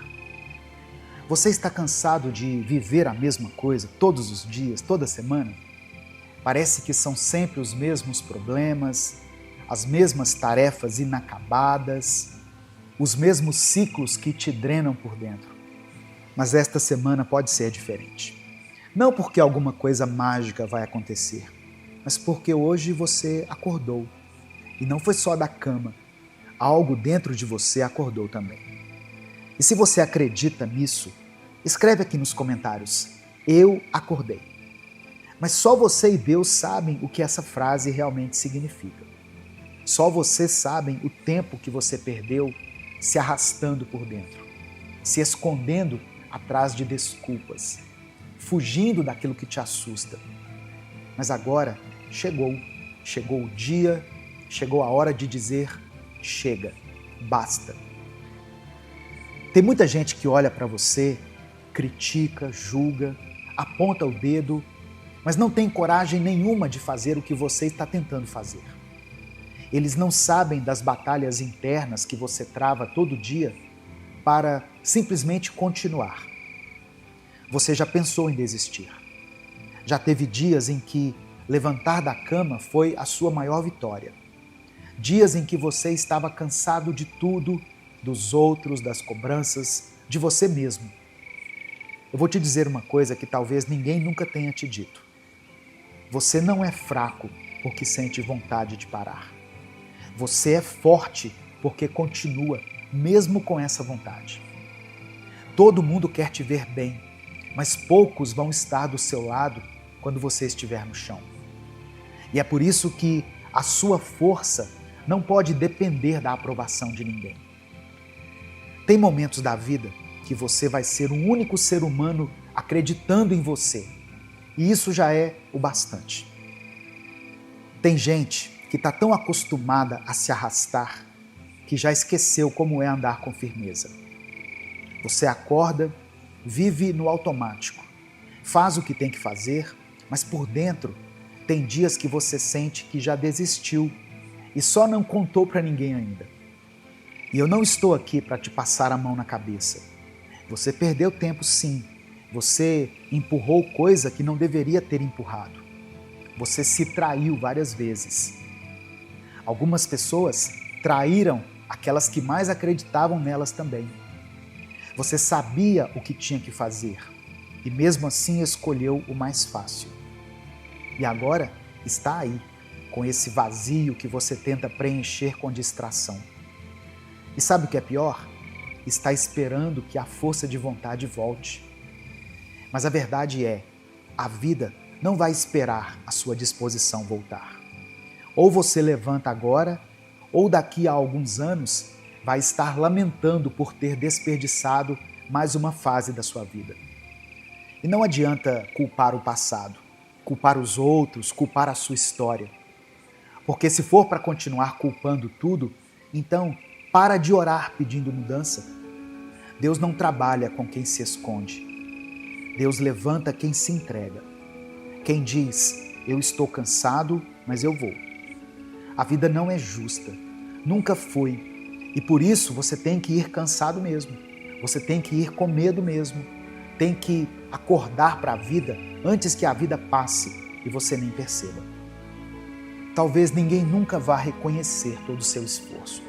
Você está cansado de viver a mesma coisa todos os dias, toda semana? Parece que são sempre os mesmos problemas, as mesmas tarefas inacabadas, os mesmos ciclos que te drenam por dentro. Mas esta semana pode ser diferente. Não porque alguma coisa mágica vai acontecer, mas porque hoje você acordou. E não foi só da cama, algo dentro de você acordou também. E se você acredita nisso, escreve aqui nos comentários, eu acordei. Mas só você e Deus sabem o que essa frase realmente significa. Só vocês sabem o tempo que você perdeu se arrastando por dentro, se escondendo atrás de desculpas, fugindo daquilo que te assusta. Mas agora chegou o dia, chegou a hora de dizer chega, basta. Tem muita gente que olha para você, critica, julga, aponta o dedo, mas não tem coragem nenhuma de fazer o que você está tentando fazer. Eles não sabem das batalhas internas que você trava todo dia para simplesmente continuar. Você já pensou em desistir. Já teve dias em que levantar da cama foi a sua maior vitória. Dias em que você estava cansado de tudo, dos outros, das cobranças, de você mesmo. Eu vou te dizer uma coisa que talvez ninguém nunca tenha te dito. Você não é fraco porque sente vontade de parar. Você é forte porque continua, mesmo com essa vontade. Todo mundo quer te ver bem, mas poucos vão estar do seu lado quando você estiver no chão. E é por isso que a sua força não pode depender da aprovação de ninguém. Tem momentos da vida que você vai ser o único ser humano acreditando em você. E isso já é o bastante. Tem gente que está tão acostumada a se arrastar que já esqueceu como é andar com firmeza. Você acorda, vive no automático, faz o que tem que fazer, mas por dentro tem dias que você sente que já desistiu e só não contou para ninguém ainda. E eu não estou aqui para te passar a mão na cabeça. Você perdeu tempo sim, você empurrou coisa que não deveria ter empurrado. Você se traiu várias vezes. Algumas pessoas traíram aquelas que mais acreditavam nelas também. Você sabia o que tinha que fazer e mesmo assim escolheu o mais fácil. E agora está aí, com esse vazio que você tenta preencher com distração. E sabe o que é pior? Está esperando que a força de vontade volte. Mas a verdade é, a vida não vai esperar a sua disposição voltar. Ou você levanta agora, ou daqui a alguns anos vai estar lamentando por ter desperdiçado mais uma fase da sua vida. E não adianta culpar o passado, culpar os outros, culpar a sua história. Porque se for para continuar culpando tudo, então para de orar pedindo mudança. Deus não trabalha com quem se esconde. Deus levanta quem se entrega. Quem diz, eu estou cansado, mas eu vou. A vida não é justa, nunca foi. E por isso você tem que ir cansado mesmo. Você tem que ir com medo mesmo. Tem que acordar para a vida antes que a vida passe e você nem perceba. Talvez ninguém nunca vá reconhecer todo o seu esforço,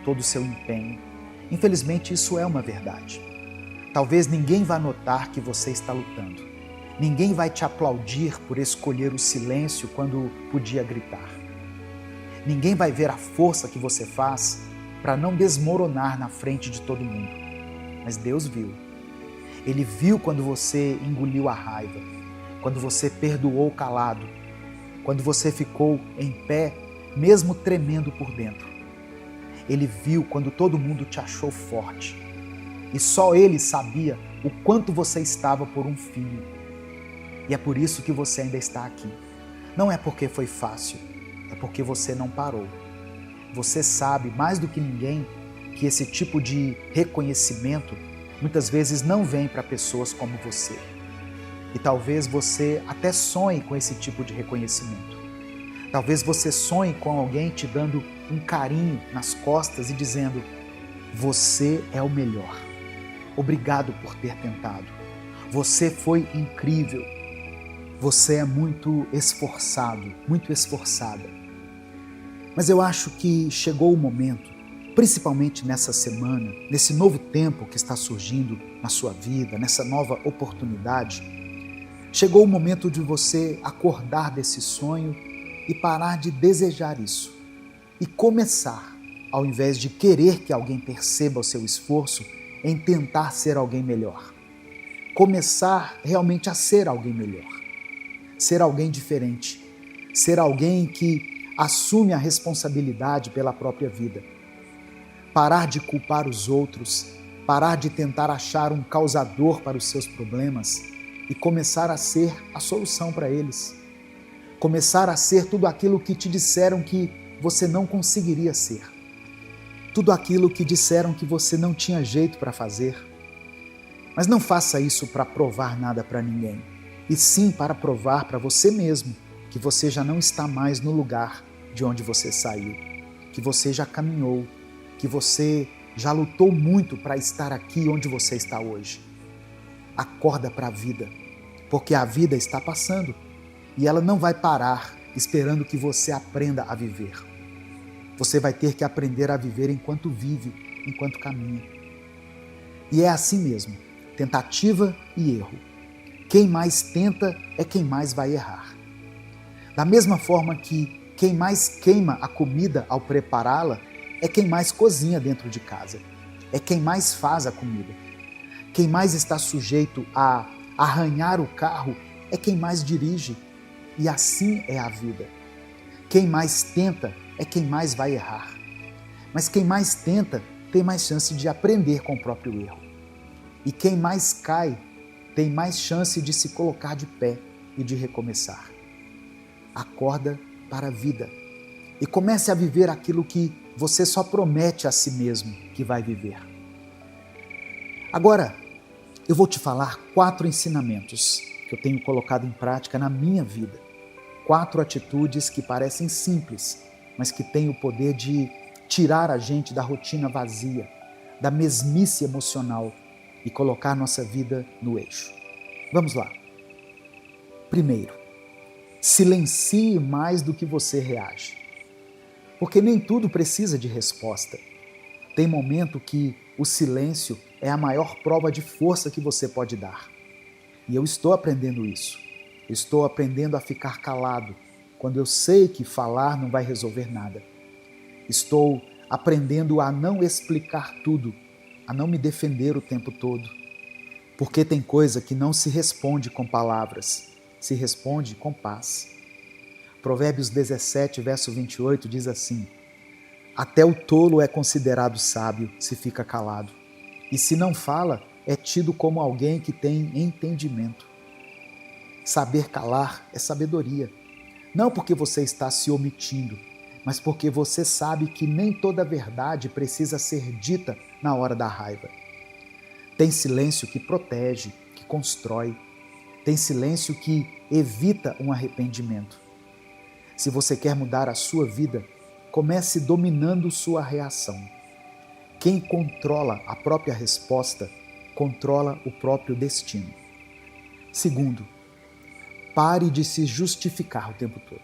todo o seu empenho. Infelizmente, isso é uma verdade. Talvez ninguém vá notar que você está lutando. Ninguém vai te aplaudir por escolher o silêncio quando podia gritar. Ninguém vai ver a força que você faz para não desmoronar na frente de todo mundo. Mas Deus viu. Ele viu quando você engoliu a raiva, quando você perdoou calado, quando você ficou em pé, mesmo tremendo por dentro. Ele viu quando todo mundo te achou forte. E só Ele sabia o quanto você estava por um fio. E é por isso que você ainda está aqui. Não é porque foi fácil, é porque você não parou. Você sabe mais do que ninguém que esse tipo de reconhecimento muitas vezes não vem para pessoas como você. E talvez você até sonhe com esse tipo de reconhecimento. Talvez você sonhe com alguém te dando um carinho nas costas e dizendo: você é o melhor. Obrigado por ter tentado. Você foi incrível. Você é muito esforçado, muito esforçada. Mas eu acho que chegou o momento, principalmente nessa semana, nesse novo tempo que está surgindo na sua vida, nessa nova oportunidade, chegou o momento de você acordar desse sonho e parar de desejar isso. E começar, ao invés de querer que alguém perceba o seu esforço, em tentar ser alguém melhor. Começar realmente a ser alguém melhor. Ser alguém diferente. Ser alguém que assume a responsabilidade pela própria vida. Parar de culpar os outros, parar de tentar achar um causador para os seus problemas e começar a ser a solução para eles. Começar a ser tudo aquilo que te disseram que você não conseguiria ser. Tudo aquilo que disseram que você não tinha jeito para fazer. Mas não faça isso para provar nada para ninguém, e sim para provar para você mesmo que você já não está mais no lugar de onde você saiu, que você já caminhou, que você já lutou muito para estar aqui onde você está hoje. Acorda para a vida, porque a vida está passando e ela não vai parar esperando que você aprenda a viver. Você vai ter que aprender a viver enquanto vive, enquanto caminha. E é assim mesmo, tentativa e erro. Quem mais tenta é quem mais vai errar. Da mesma forma que quem mais queima a comida ao prepará-la é quem mais cozinha dentro de casa, é quem mais faz a comida. Quem mais está sujeito a arranhar o carro é quem mais dirige, e assim é a vida. Quem mais tenta é quem mais vai errar. Mas quem mais tenta tem mais chance de aprender com o próprio erro. E quem mais cai tem mais chance de se colocar de pé e de recomeçar. Acorda para a vida e comece a viver aquilo que você só promete a si mesmo que vai viver. Agora, eu vou te falar 4 ensinamentos que eu tenho colocado em prática na minha vida. 4 atitudes que parecem simples, mas que têm o poder de tirar a gente da rotina vazia, da mesmice emocional e colocar nossa vida no eixo. Vamos lá. Primeiro, silencie mais do que você reage. Porque nem tudo precisa de resposta. Tem momento que o silêncio é a maior prova de força que você pode dar. E eu estou aprendendo isso. Estou aprendendo a ficar calado quando eu sei que falar não vai resolver nada. Estou aprendendo a não explicar tudo, a não me defender o tempo todo. Porque tem coisa que não se responde com palavras, se responde com paz. Provérbios 17, verso 28 diz assim: até o tolo é considerado sábio se fica calado, e se não fala, é tido como alguém que tem entendimento. Saber calar é sabedoria, não porque você está se omitindo, mas porque você sabe que nem toda verdade precisa ser dita na hora da raiva. Tem silêncio que protege, que constrói. Tem silêncio que evita um arrependimento. Se você quer mudar a sua vida, comece dominando sua reação. Quem controla a própria resposta, controla o próprio destino. Segundo, pare de se justificar o tempo todo.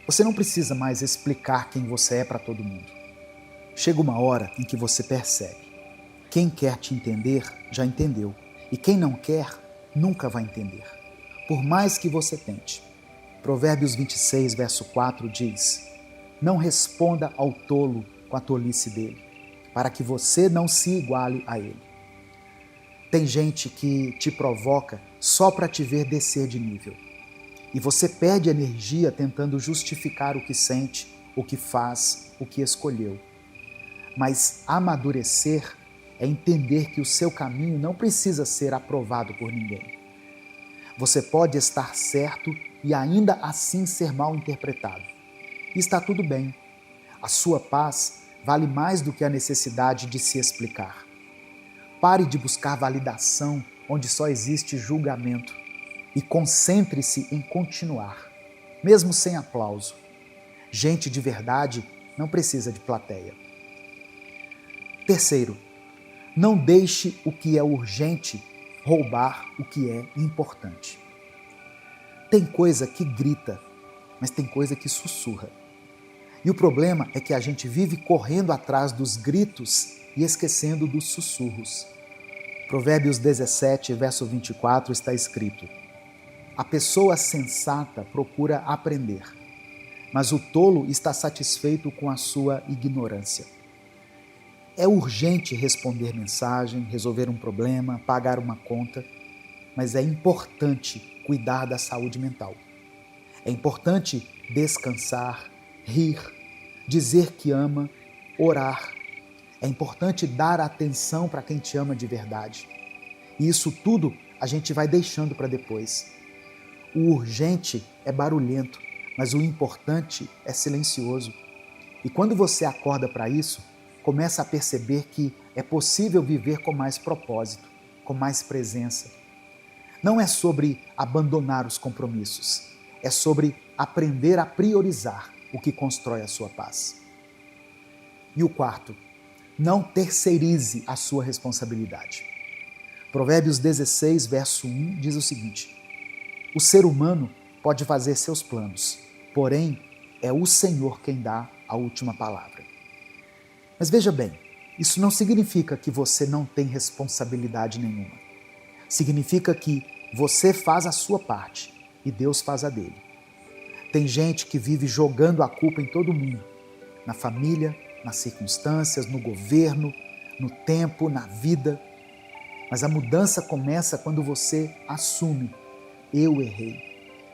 Você não precisa mais explicar quem você é para todo mundo. Chega uma hora em que você percebe. Quem quer te entender, já entendeu. E quem não quer, nunca vai entender. Por mais que você tente. Provérbios 26, verso 4 diz: não responda ao tolo com a tolice dele, para que você não se iguale a ele. Tem gente que te provoca só para te ver descer de nível. E você perde energia tentando justificar o que sente, o que faz, o que escolheu. Mas amadurecer é entender que o seu caminho não precisa ser aprovado por ninguém. Você pode estar certo e ainda assim ser mal interpretado. E está tudo bem. A sua paz vale mais do que a necessidade de se explicar. Pare de buscar validação onde só existe julgamento e concentre-se em continuar, mesmo sem aplauso. Gente de verdade não precisa de plateia. Terceiro, não deixe o que é urgente roubar o que é importante. Tem coisa que grita, mas tem coisa que sussurra. E o problema é que a gente vive correndo atrás dos gritos e esquecendo dos sussurros. Provérbios 17, verso 24 está escrito: a pessoa sensata procura aprender, mas o tolo está satisfeito com a sua ignorância. É urgente responder mensagem, resolver um problema, pagar uma conta, mas é importante cuidar da saúde mental. É importante descansar, rir, dizer que ama, orar. É importante dar atenção para quem te ama de verdade. E isso tudo a gente vai deixando para depois. O urgente é barulhento, mas o importante é silencioso. E quando você acorda para isso, começa a perceber que é possível viver com mais propósito, com mais presença. Não é sobre abandonar os compromissos, é sobre aprender a priorizar o que constrói a sua paz. E o quarto, não terceirize a sua responsabilidade. Provérbios 16, verso 1 diz o seguinte: o ser humano pode fazer seus planos, porém é o Senhor quem dá a última palavra. Mas veja bem, isso não significa que você não tem responsabilidade nenhuma. Significa que você faz a sua parte e Deus faz a dele. Tem gente que vive jogando a culpa em todo mundo, na família, nas circunstâncias, no governo, no tempo, na vida. Mas a mudança começa quando você assume: eu errei,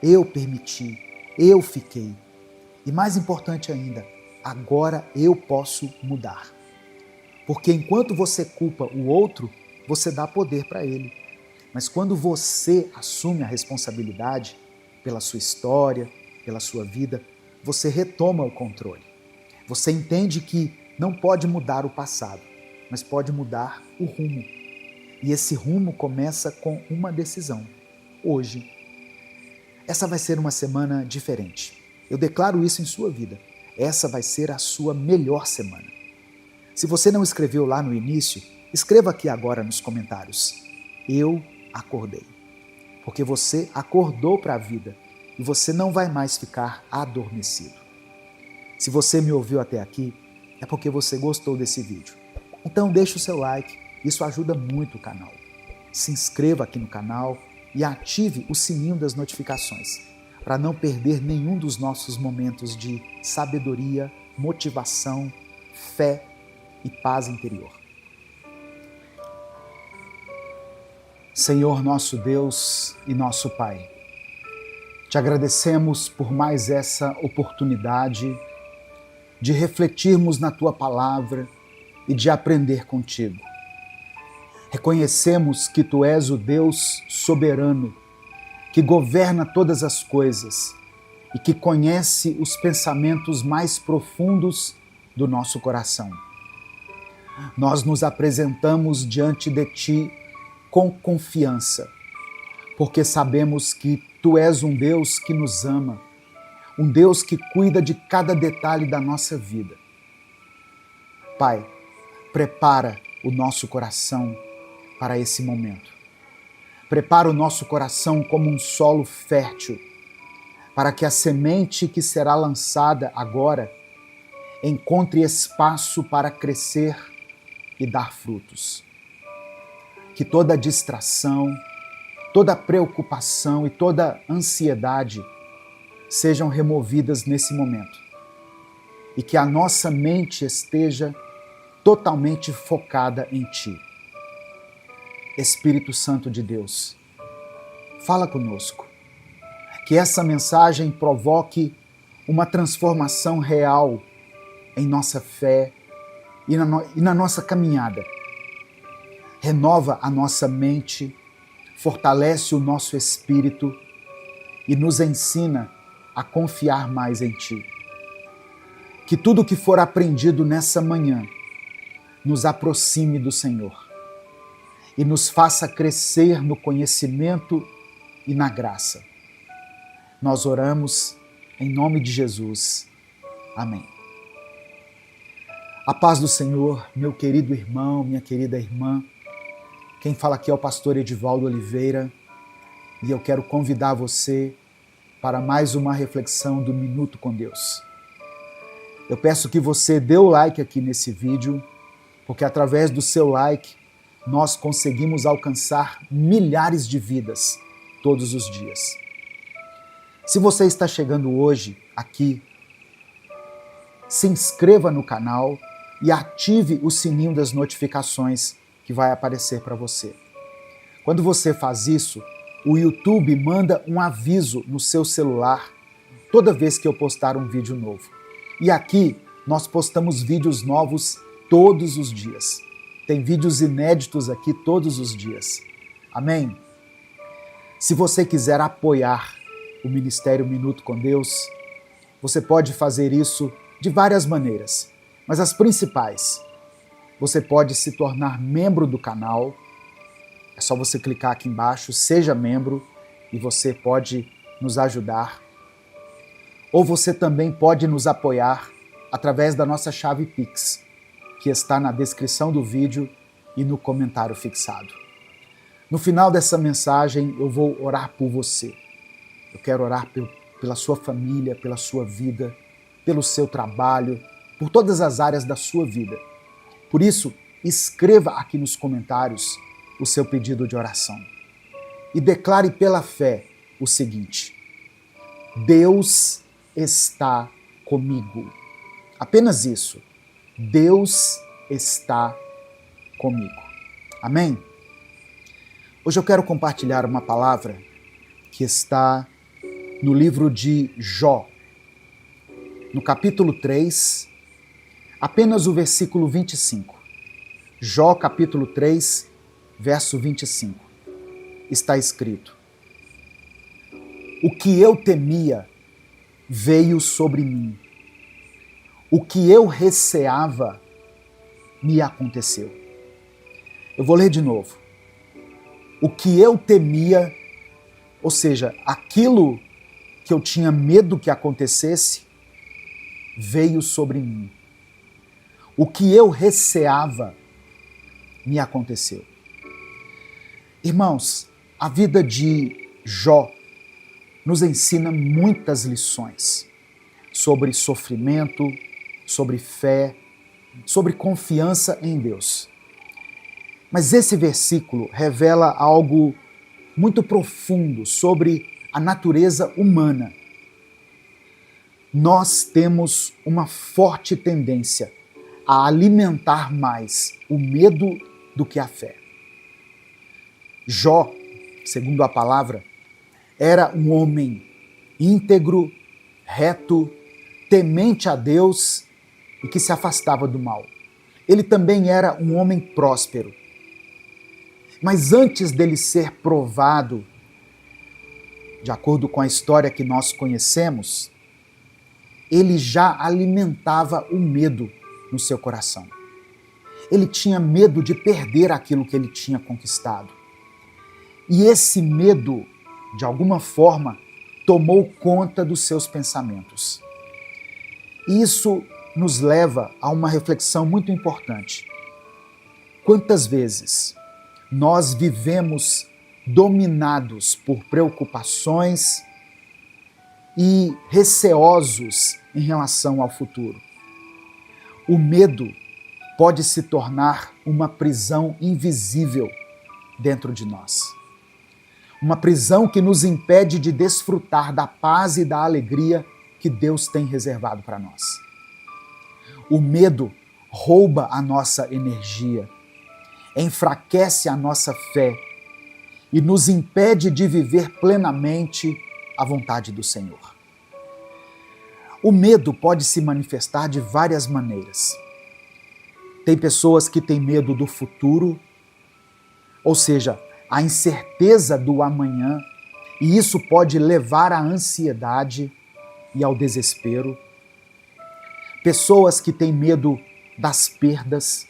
eu permiti, eu fiquei. E mais importante ainda, agora eu posso mudar. Porque enquanto você culpa o outro, você dá poder para ele. Mas quando você assume a responsabilidade pela sua história, pela sua vida, você retoma o controle. Você entende que não pode mudar o passado, mas pode mudar o rumo. E esse rumo começa com uma decisão: hoje. Essa vai ser uma semana diferente. Eu declaro isso em sua vida. Essa vai ser a sua melhor semana. Se você não escreveu lá no início, escreva aqui agora nos comentários: eu acordei. Porque você acordou para a vida e você não vai mais ficar adormecido. Se você me ouviu até aqui, é porque você gostou desse vídeo. Então deixe o seu like, isso ajuda muito o canal. Se inscreva aqui no canal e ative o sininho das notificações, para não perder nenhum dos nossos momentos de sabedoria, motivação, fé e paz interior. Senhor nosso Deus e nosso Pai, te agradecemos por mais essa oportunidade de refletirmos na Tua Palavra e de aprender contigo. Reconhecemos que Tu és o Deus soberano, que governa todas as coisas e que conhece os pensamentos mais profundos do nosso coração. Nós nos apresentamos diante de Ti com confiança, porque sabemos que Tu és um Deus que nos ama, um Deus que cuida de cada detalhe da nossa vida. Pai, prepara o nosso coração para esse momento. Prepara o nosso coração como um solo fértil, para que a semente que será lançada agora encontre espaço para crescer e dar frutos. Que toda distração, toda preocupação e toda ansiedade sejam removidas nesse momento. E que a nossa mente esteja totalmente focada em Ti. Espírito Santo de Deus, fala conosco. Que essa mensagem provoque uma transformação real em nossa fé e na nossa caminhada. Renova a nossa mente, fortalece o nosso espírito e nos ensina a confiar mais em Ti. Que tudo que for aprendido nessa manhã nos aproxime do Senhor e nos faça crescer no conhecimento e na graça. Nós oramos em nome de Jesus. Amém. A paz do Senhor, meu querido irmão, minha querida irmã. Quem fala aqui é o pastor Edivaldo Oliveira e eu quero convidar você para mais uma reflexão do Minuto com Deus. Eu peço que você dê o like aqui nesse vídeo, porque através do seu like nós conseguimos alcançar milhares de vidas todos os dias. Se você está chegando hoje aqui, se inscreva no canal e ative o sininho das notificações que vai aparecer para você. Quando você faz isso, o YouTube manda um aviso no seu celular toda vez que eu postar um vídeo novo. E aqui nós postamos vídeos novos todos os dias. Tem vídeos inéditos aqui todos os dias. Amém? Se você quiser apoiar o Ministério Minuto com Deus, você pode fazer isso de várias maneiras, mas as principais: você pode se tornar membro do canal. É só você clicar aqui embaixo, seja membro, e você pode nos ajudar. Ou você também pode nos apoiar através da nossa chave Pix, que está na descrição do vídeo e no comentário fixado. No final dessa mensagem, eu vou orar por você. Eu quero orar pela sua família, pela sua vida, pelo seu trabalho, por todas as áreas da sua vida. Por isso, escreva aqui nos comentários o seu pedido de oração. E declare pela fé o seguinte: Deus está comigo. Apenas isso. Deus está comigo. Amém? Hoje eu quero compartilhar uma palavra que está no livro de Jó, no capítulo 3, apenas o versículo 25. Jó, capítulo 3, verso 25. Está escrito: O que eu temia veio sobre mim. O que eu receava me aconteceu. Eu vou ler de novo. O que eu temia, ou seja, aquilo que eu tinha medo que acontecesse, veio sobre mim. O que eu receava me aconteceu. Irmãos, a vida de Jó nos ensina muitas lições sobre sofrimento, sobre fé, sobre confiança em Deus. Mas esse versículo revela algo muito profundo sobre a natureza humana. Nós temos uma forte tendência a alimentar mais o medo do que a fé. Jó, segundo a palavra, era um homem íntegro, reto, temente a Deus e que se afastava do mal. Ele também era um homem próspero. Mas antes dele ser provado, de acordo com a história que nós conhecemos, ele já alimentava o medo no seu coração. Ele tinha medo de perder aquilo que ele tinha conquistado. E esse medo, de alguma forma, tomou conta dos seus pensamentos. E isso nos leva a uma reflexão muito importante. Quantas vezes nós vivemos dominados por preocupações e receosos em relação ao futuro? O medo pode se tornar uma prisão invisível dentro de nós. Uma prisão que nos impede de desfrutar da paz e da alegria que Deus tem reservado para nós. O medo rouba a nossa energia, enfraquece a nossa fé e nos impede de viver plenamente a vontade do Senhor. O medo pode se manifestar de várias maneiras. Tem pessoas que têm medo do futuro, ou seja, a incerteza do amanhã, e isso pode levar à ansiedade e ao desespero. Pessoas que têm medo das perdas,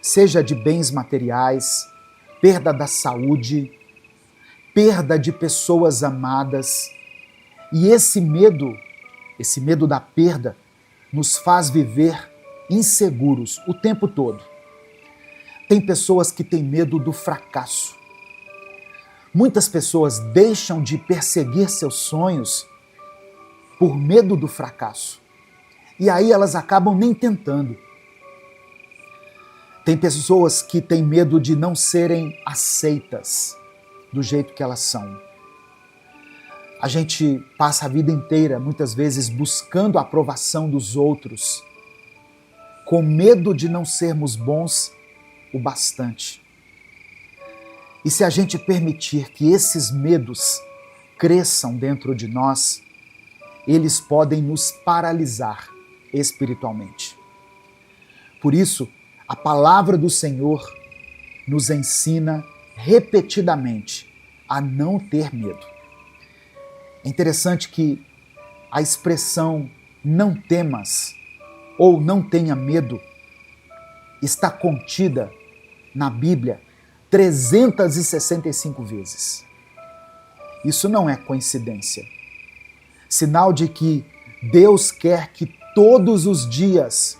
seja de bens materiais, perda da saúde, perda de pessoas amadas. E esse medo da perda, nos faz viver inseguros o tempo todo. Tem pessoas que têm medo do fracasso. Muitas pessoas deixam de perseguir seus sonhos por medo do fracasso. E aí elas acabam nem tentando. Tem pessoas que têm medo de não serem aceitas do jeito que elas são. A gente passa a vida inteira, muitas vezes, buscando a aprovação dos outros, com medo de não sermos bons o bastante. E se a gente permitir que esses medos cresçam dentro de nós, eles podem nos paralisar espiritualmente. Por isso, a palavra do Senhor nos ensina repetidamente a não ter medo. É interessante que a expressão não temas ou não tenha medo está contida na Bíblia 365 vezes. Isso não é coincidência. Sinal de que Deus quer que todos os dias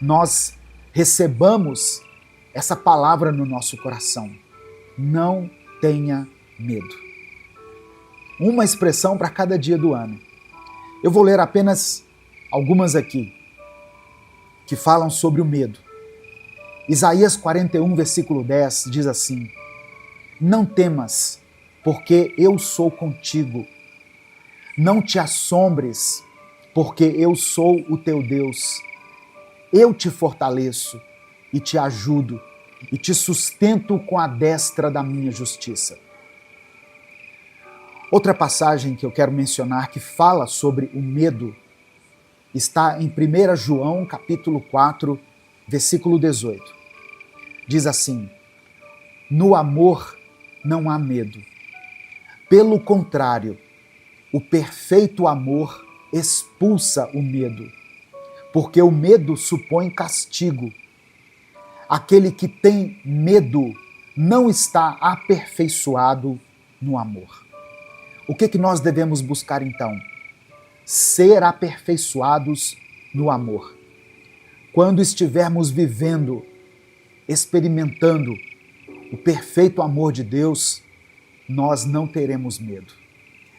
nós recebamos essa palavra no nosso coração. não tenha medo. Uma expressão para cada dia do ano. Eu vou ler apenas algumas aqui, que falam sobre o medo. Isaías 41, versículo 10, diz assim: não temas, porque eu sou contigo. Não te assombres, porque eu sou o teu Deus. Eu te fortaleço e te ajudo e te sustento com a destra da minha justiça. Outra passagem que eu quero mencionar que fala sobre o medo está em 1 João, capítulo 4, versículo 18. Diz assim: no amor não há medo. Pelo contrário, o perfeito amor expulsa o medo, porque o medo supõe castigo. Aquele que tem medo não está aperfeiçoado no amor. O que nós devemos buscar então? Ser aperfeiçoados no amor. Quando estivermos vivendo, experimentando o perfeito amor de Deus, nós não teremos medo.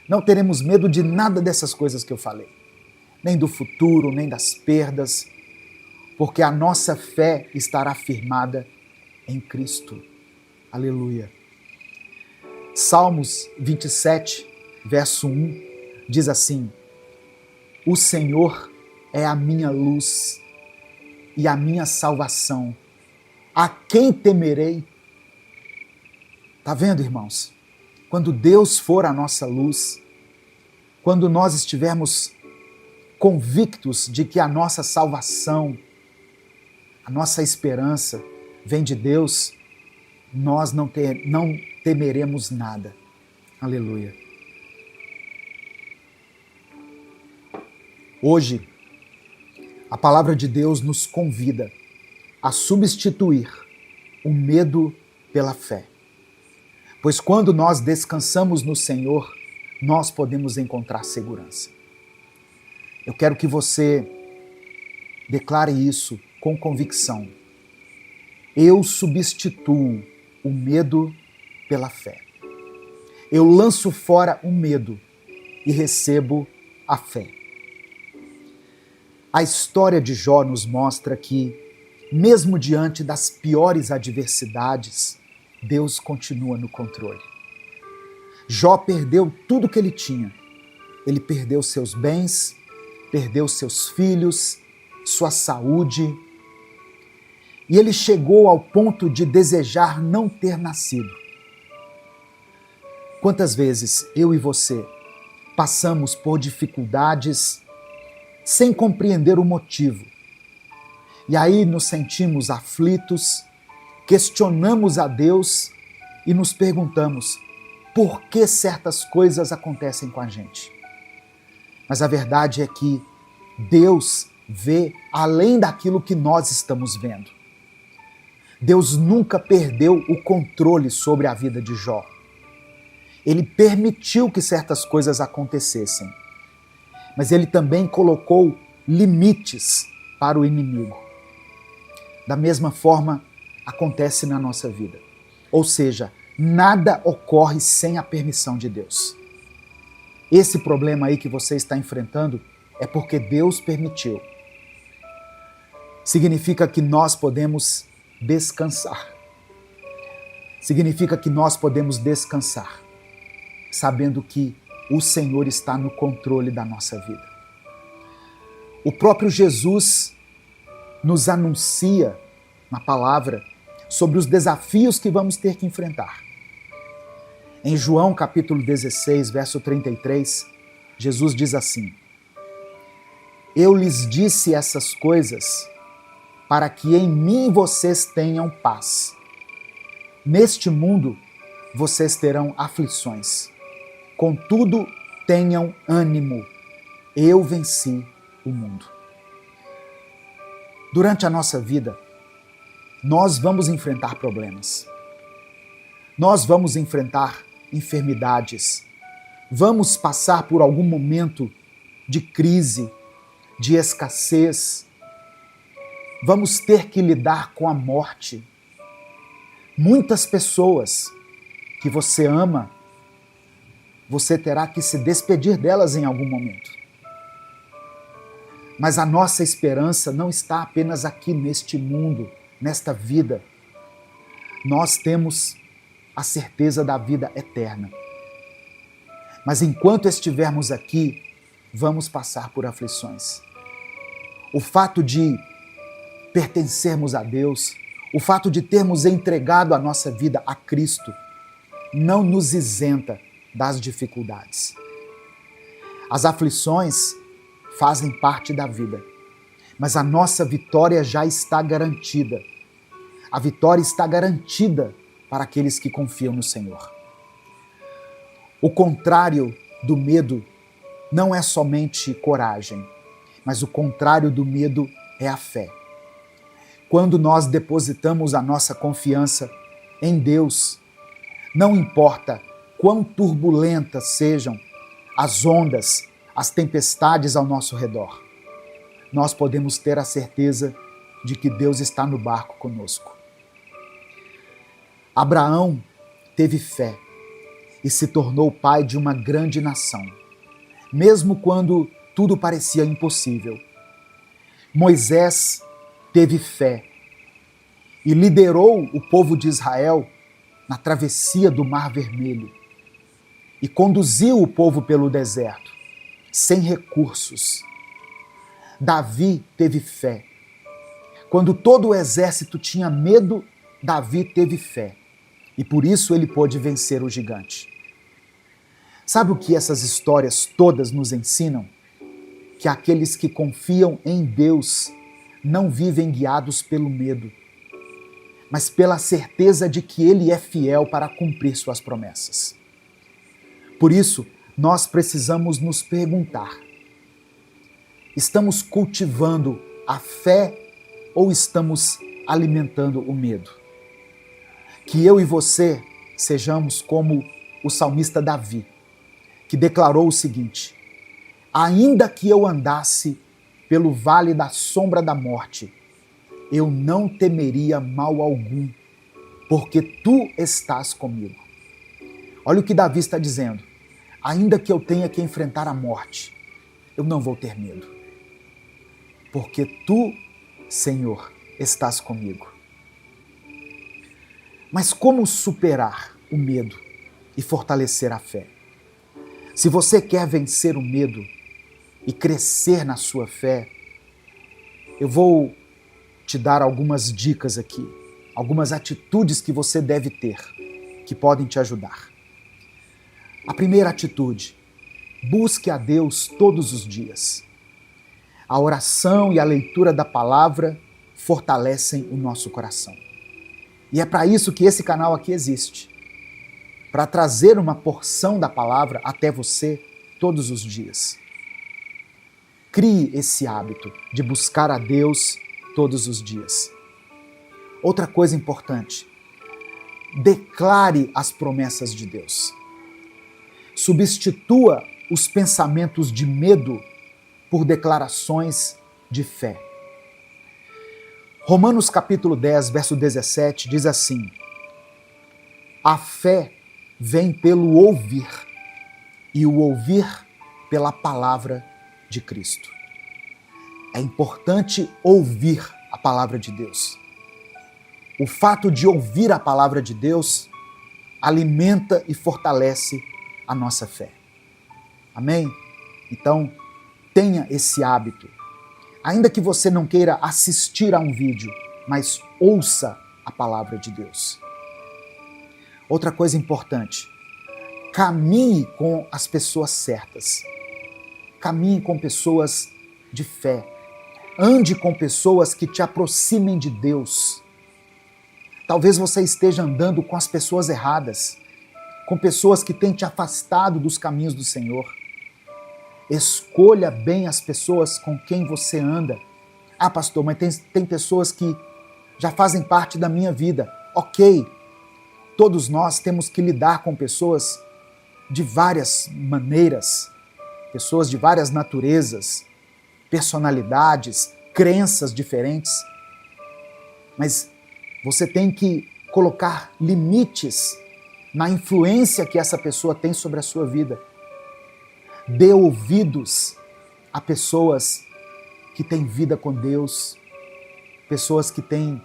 Não teremos medo de nada dessas coisas que eu falei. Nem do futuro, nem das perdas, porque a nossa fé estará firmada em Cristo. Aleluia. Salmos 27, verso 1, diz assim: o Senhor é a minha luz e a minha salvação. A quem temerei? Tá vendo, irmãos? Quando Deus for a nossa luz, quando nós estivermos convictos de que a nossa salvação, a nossa esperança vem de Deus, nós não temeremos nada. Aleluia. Hoje, a palavra de Deus nos convida a substituir o medo pela fé. Pois quando nós descansamos no Senhor, nós podemos encontrar segurança. Eu quero que você declare isso com convicção. Eu substituo o medo pela fé. Eu lanço fora o medo e recebo a fé. A história de Jó nos mostra que, mesmo diante das piores adversidades, Deus continua no controle. Jó perdeu tudo que ele tinha. Ele perdeu seus bens, perdeu seus filhos, sua saúde. E ele chegou ao ponto de desejar não ter nascido. Quantas vezes eu e você passamos por dificuldades sem compreender o motivo? E aí nos sentimos aflitos, questionamos a Deus e nos perguntamos por que certas coisas acontecem com a gente. Mas a verdade é que Deus vê além daquilo que nós estamos vendo. Deus nunca perdeu o controle sobre a vida de Jó. Ele permitiu que certas coisas acontecessem, mas ele também colocou limites para o inimigo. Da mesma forma, acontece na nossa vida. Ou seja, nada ocorre sem a permissão de Deus. Esse problema aí que você está enfrentando é porque Deus permitiu. Significa que nós podemos descansar. Significa que nós podemos descansar, sabendo que o Senhor está no controle da nossa vida. O próprio Jesus nos anuncia na palavra sobre os desafios que vamos ter que enfrentar. Em João capítulo 16, verso 33, Jesus diz assim: eu lhes disse essas coisas para que em mim vocês tenham paz. Neste mundo vocês terão aflições. Contudo, tenham ânimo. Eu venci o mundo. Durante a nossa vida, nós vamos enfrentar problemas. Nós vamos enfrentar enfermidades. Vamos passar por algum momento de crise, de escassez. Vamos ter que lidar com a morte. Muitas pessoas que você ama, você terá que se despedir delas em algum momento. Mas a nossa esperança não está apenas aqui neste mundo, nesta vida. Nós temos a certeza da vida eterna. Mas enquanto estivermos aqui, vamos passar por aflições. O fato de pertencermos a Deus, o fato de termos entregado a nossa vida a Cristo, não nos isenta das dificuldades. As aflições fazem parte da vida, mas a nossa vitória já está garantida. A vitória está garantida para aqueles que confiam no Senhor. O contrário do medo não é somente coragem, mas o contrário do medo é a fé. Quando nós depositamos a nossa confiança em Deus, não importa quão turbulentas sejam as ondas, as tempestades ao nosso redor, nós podemos ter a certeza de que Deus está no barco conosco. Abraão teve fé e se tornou pai de uma grande nação, mesmo quando tudo parecia impossível. Moisés teve fé e liderou o povo de Israel na travessia do Mar Vermelho e conduziu o povo pelo deserto, sem recursos. Davi teve fé. Quando todo o exército tinha medo, Davi teve fé. E por isso ele pôde vencer o gigante. Sabe o que essas histórias todas nos ensinam? Que aqueles que confiam em Deus não vivem guiados pelo medo, mas pela certeza de que Ele é fiel para cumprir suas promessas. Por isso, nós precisamos nos perguntar: estamos cultivando a fé ou estamos alimentando o medo? Que eu e você sejamos como o salmista Davi, que declarou o seguinte: ainda que eu andasse pelo vale da sombra da morte, eu não temeria mal algum, porque tu estás comigo. Olha o que Davi está dizendo: ainda que eu tenha que enfrentar a morte, eu não vou ter medo, porque tu, Senhor, estás comigo. Mas como superar o medo e fortalecer a fé? Se você quer vencer o medo e crescer na sua fé, eu vou te dar algumas dicas aqui, algumas atitudes que você deve ter, que podem te ajudar. A primeira atitude: busque a Deus todos os dias. A oração e a leitura da palavra fortalecem o nosso coração. E é para isso que esse canal aqui existe, para trazer uma porção da palavra até você todos os dias. Crie esse hábito de buscar a Deus todos os dias. Outra coisa importante: declare as promessas de Deus. Substitua os pensamentos de medo por declarações de fé. Romanos capítulo 10, verso 17 diz assim: a fé vem pelo ouvir, e o ouvir pela palavra de Cristo. É importante ouvir a palavra de Deus. O fato de ouvir a palavra de Deus alimenta e fortalece a nossa fé. Amém? Então, tenha esse hábito. Ainda que você não queira assistir a um vídeo, mas ouça a palavra de Deus. Outra coisa importante: caminhe com as pessoas certas. Caminhe com pessoas de fé. Ande com pessoas que te aproximem de Deus. Talvez você esteja andando com as pessoas erradas, com pessoas que têm te afastado dos caminhos do Senhor. Escolha bem as pessoas com quem você anda. Ah, pastor, mas tem pessoas que já fazem parte da minha vida. Ok, todos nós temos que lidar com pessoas de várias maneiras, pessoas de várias naturezas, personalidades, crenças diferentes. Mas você tem que colocar limites na influência que essa pessoa tem sobre a sua vida. Dê ouvidos a pessoas que têm vida com Deus, pessoas que têm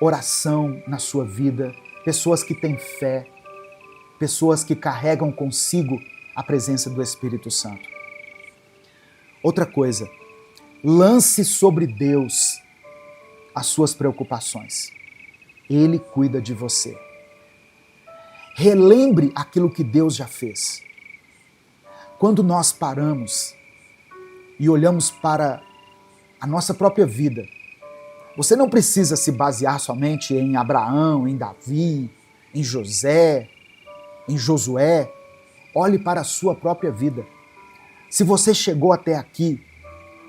oração na sua vida, pessoas que têm fé, pessoas que carregam consigo a presença do Espírito Santo. Outra coisa, lance sobre Deus as suas preocupações. Ele cuida de você. Relembre aquilo que Deus já fez. Quando nós paramos e olhamos para a nossa própria vida, você não precisa se basear somente em Abraão, em Davi, em José, em Josué. Olhe para a sua própria vida. Se você chegou até aqui,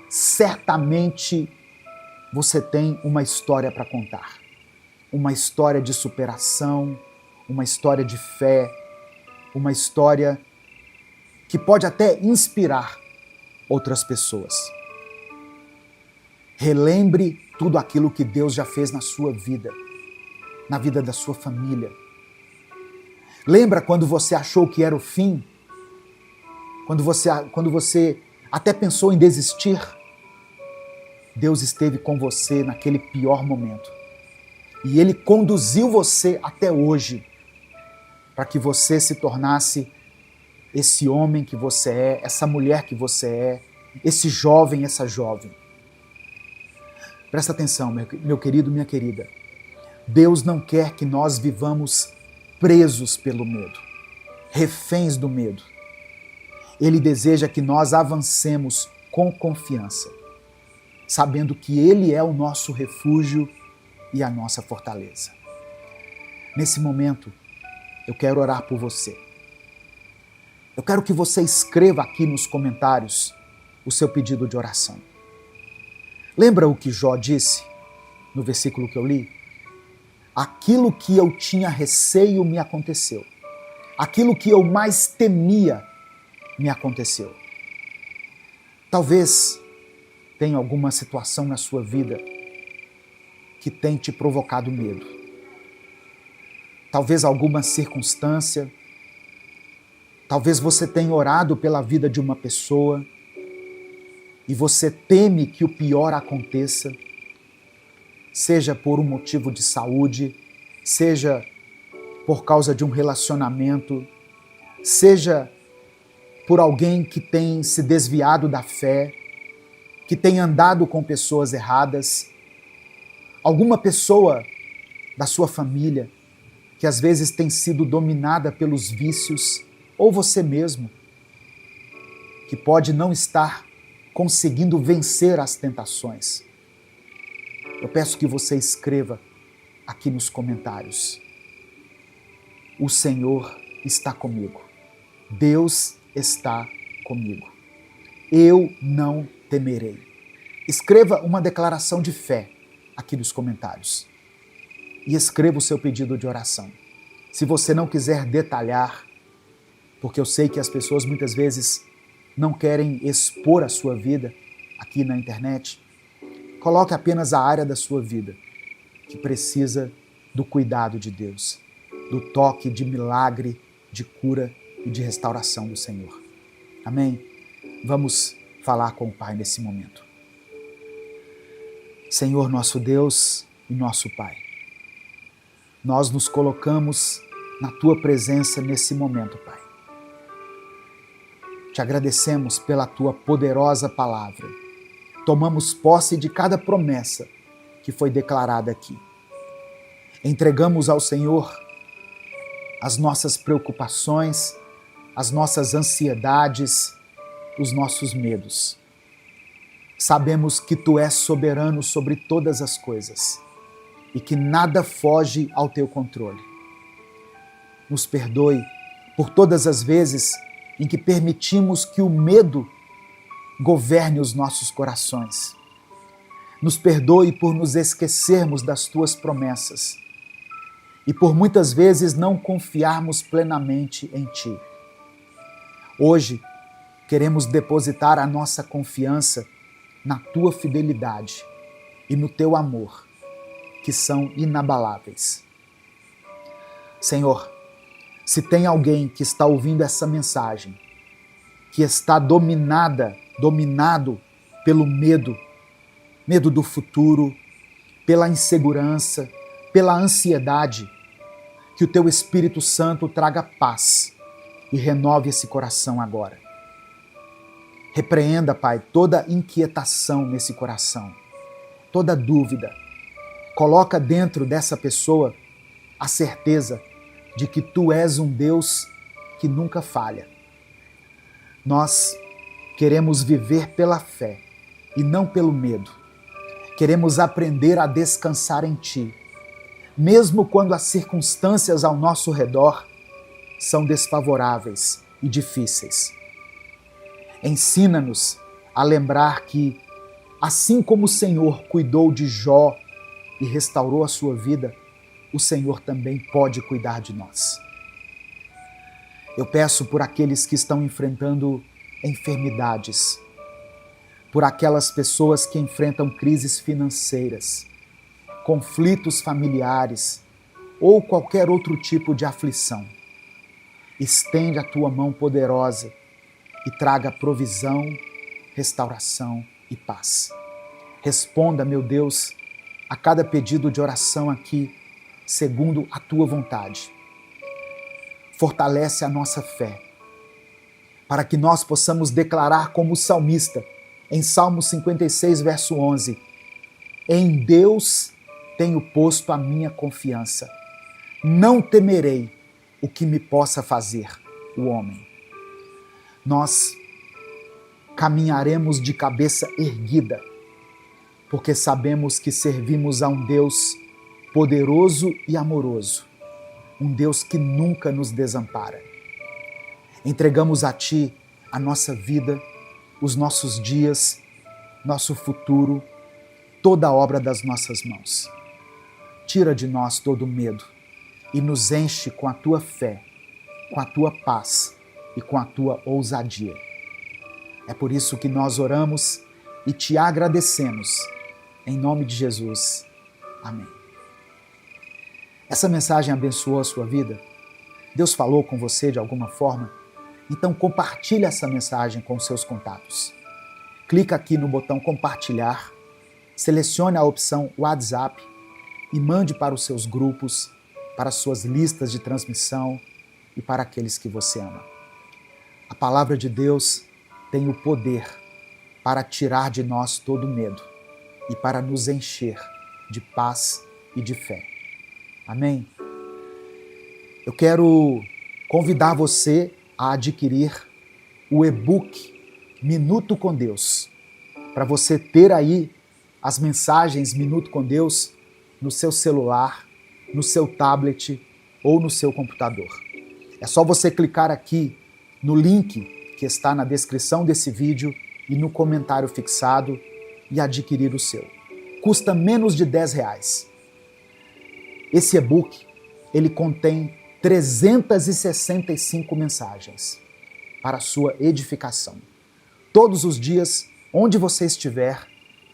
certamente você tem uma história para contar. Uma história de superação, uma história de fé, uma história que pode até inspirar outras pessoas. Relembre tudo aquilo que Deus já fez na sua vida, na vida da sua família. Lembra quando você achou que era o fim? Quando você até pensou em desistir? Deus esteve com você naquele pior momento. E Ele conduziu você até hoje para que você se tornasse esse homem que você é, essa mulher que você é, esse jovem, essa jovem. Presta atenção, meu querido, minha querida. Deus não quer que nós vivamos presos pelo medo, reféns do medo. Ele deseja que nós avancemos com confiança, sabendo que Ele é o nosso refúgio e a nossa fortaleza. Nesse momento, eu quero orar por você. Eu quero que você escreva aqui nos comentários o seu pedido de oração. Lembra o que Jó disse no versículo que eu li? Aquilo que eu tinha receio me aconteceu. Aquilo que eu mais temia me aconteceu. Talvez tenha alguma situação na sua vida que tem te provocado medo. Talvez alguma circunstância. Talvez você tenha orado pela vida de uma pessoa e você teme que o pior aconteça, seja por um motivo de saúde, seja por causa de um relacionamento, seja por alguém que tem se desviado da fé, que tem andado com pessoas erradas, alguma pessoa da sua família que às vezes tem sido dominada pelos vícios, ou você mesmo, que pode não estar conseguindo vencer as tentações. Eu peço que você escreva aqui nos comentários: o Senhor está comigo. Deus está comigo. Eu não temerei. Escreva uma declaração de fé aqui nos comentários. E escreva o seu pedido de oração. Se você não quiser detalhar, porque eu sei que as pessoas muitas vezes não querem expor a sua vida aqui na internet, coloque apenas a área da sua vida que precisa do cuidado de Deus, do toque de milagre, de cura e de restauração do Senhor. Amém? Vamos falar com o Pai nesse momento. Senhor, nosso Deus e nosso Pai, nós nos colocamos na Tua presença nesse momento, Pai. Te agradecemos pela Tua poderosa palavra. Tomamos posse de cada promessa que foi declarada aqui. Entregamos ao Senhor as nossas preocupações, as nossas ansiedades, os nossos medos. Sabemos que Tu és soberano sobre todas as coisas e que nada foge ao Teu controle. Nos perdoe por todas as vezes em que permitimos que o medo governe os nossos corações. Nos perdoe por nos esquecermos das Tuas promessas e por muitas vezes não confiarmos plenamente em Ti. Hoje, queremos depositar a nossa confiança na Tua fidelidade e no Teu amor, que são inabaláveis. Senhor, se tem alguém que está ouvindo essa mensagem, que está dominado pelo medo do futuro, pela insegurança, pela ansiedade, que o teu Espírito Santo traga paz e renove esse coração agora. Repreenda, Pai, toda inquietação nesse coração, toda dúvida. Coloca dentro dessa pessoa a certeza de que Tu és um Deus que nunca falha. Nós queremos viver pela fé e não pelo medo. Queremos aprender a descansar em Ti, mesmo quando as circunstâncias ao nosso redor são desfavoráveis e difíceis. Ensina-nos a lembrar que, assim como o Senhor cuidou de Jó e restaurou a sua vida, o Senhor também pode cuidar de nós. Eu peço por aqueles que estão enfrentando enfermidades, por aquelas pessoas que enfrentam crises financeiras, conflitos familiares ou qualquer outro tipo de aflição. Estende a Tua mão poderosa e traga provisão, restauração e paz. Responda, meu Deus, a cada pedido de oração aqui, segundo a Tua vontade. Fortalece a nossa fé, para que nós possamos declarar como salmista, em Salmo 56, verso 11, em Deus tenho posto a minha confiança. Não temerei o que me possa fazer o homem. Nós caminharemos de cabeça erguida, porque sabemos que servimos a um Deus poderoso e amoroso, um Deus que nunca nos desampara. Entregamos a Ti a nossa vida, os nossos dias, nosso futuro, toda a obra das nossas mãos. Tira de nós todo o medo e nos enche com a Tua fé, com a Tua paz e com a Tua ousadia. É por isso que nós oramos e Te agradecemos. Em nome de Jesus. Amém. Essa mensagem abençoou a sua vida? Deus falou com você de alguma forma? Então compartilhe essa mensagem com seus contatos. Clica aqui no botão compartilhar, selecione a opção WhatsApp e mande para os seus grupos, para as suas listas de transmissão e para aqueles que você ama. A palavra de Deus tem o poder para tirar de nós todo medo e para nos encher de paz e de fé. Amém? Eu quero convidar você a adquirir o e-book Minuto com Deus, para você ter aí as mensagens Minuto com Deus no seu celular, no seu tablet ou no seu computador. É só você clicar aqui no link que está na descrição desse vídeo e no comentário fixado e adquirir o seu. Custa menos de R$10. Esse e-book, ele contém 365 mensagens para a sua edificação. Todos os dias, onde você estiver,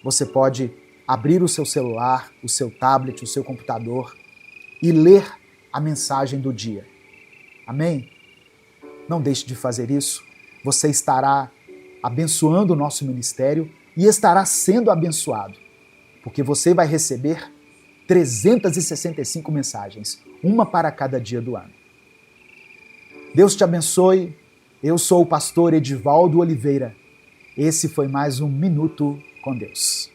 você pode abrir o seu celular, o seu tablet, o seu computador e ler a mensagem do dia. Amém? Não deixe de fazer isso. Você estará abençoando o nosso ministério e estará sendo abençoado, porque você vai receber 365 mensagens, uma para cada dia do ano. Deus te abençoe. Eu sou o pastor Edivaldo Oliveira. Esse foi mais um Minuto com Deus.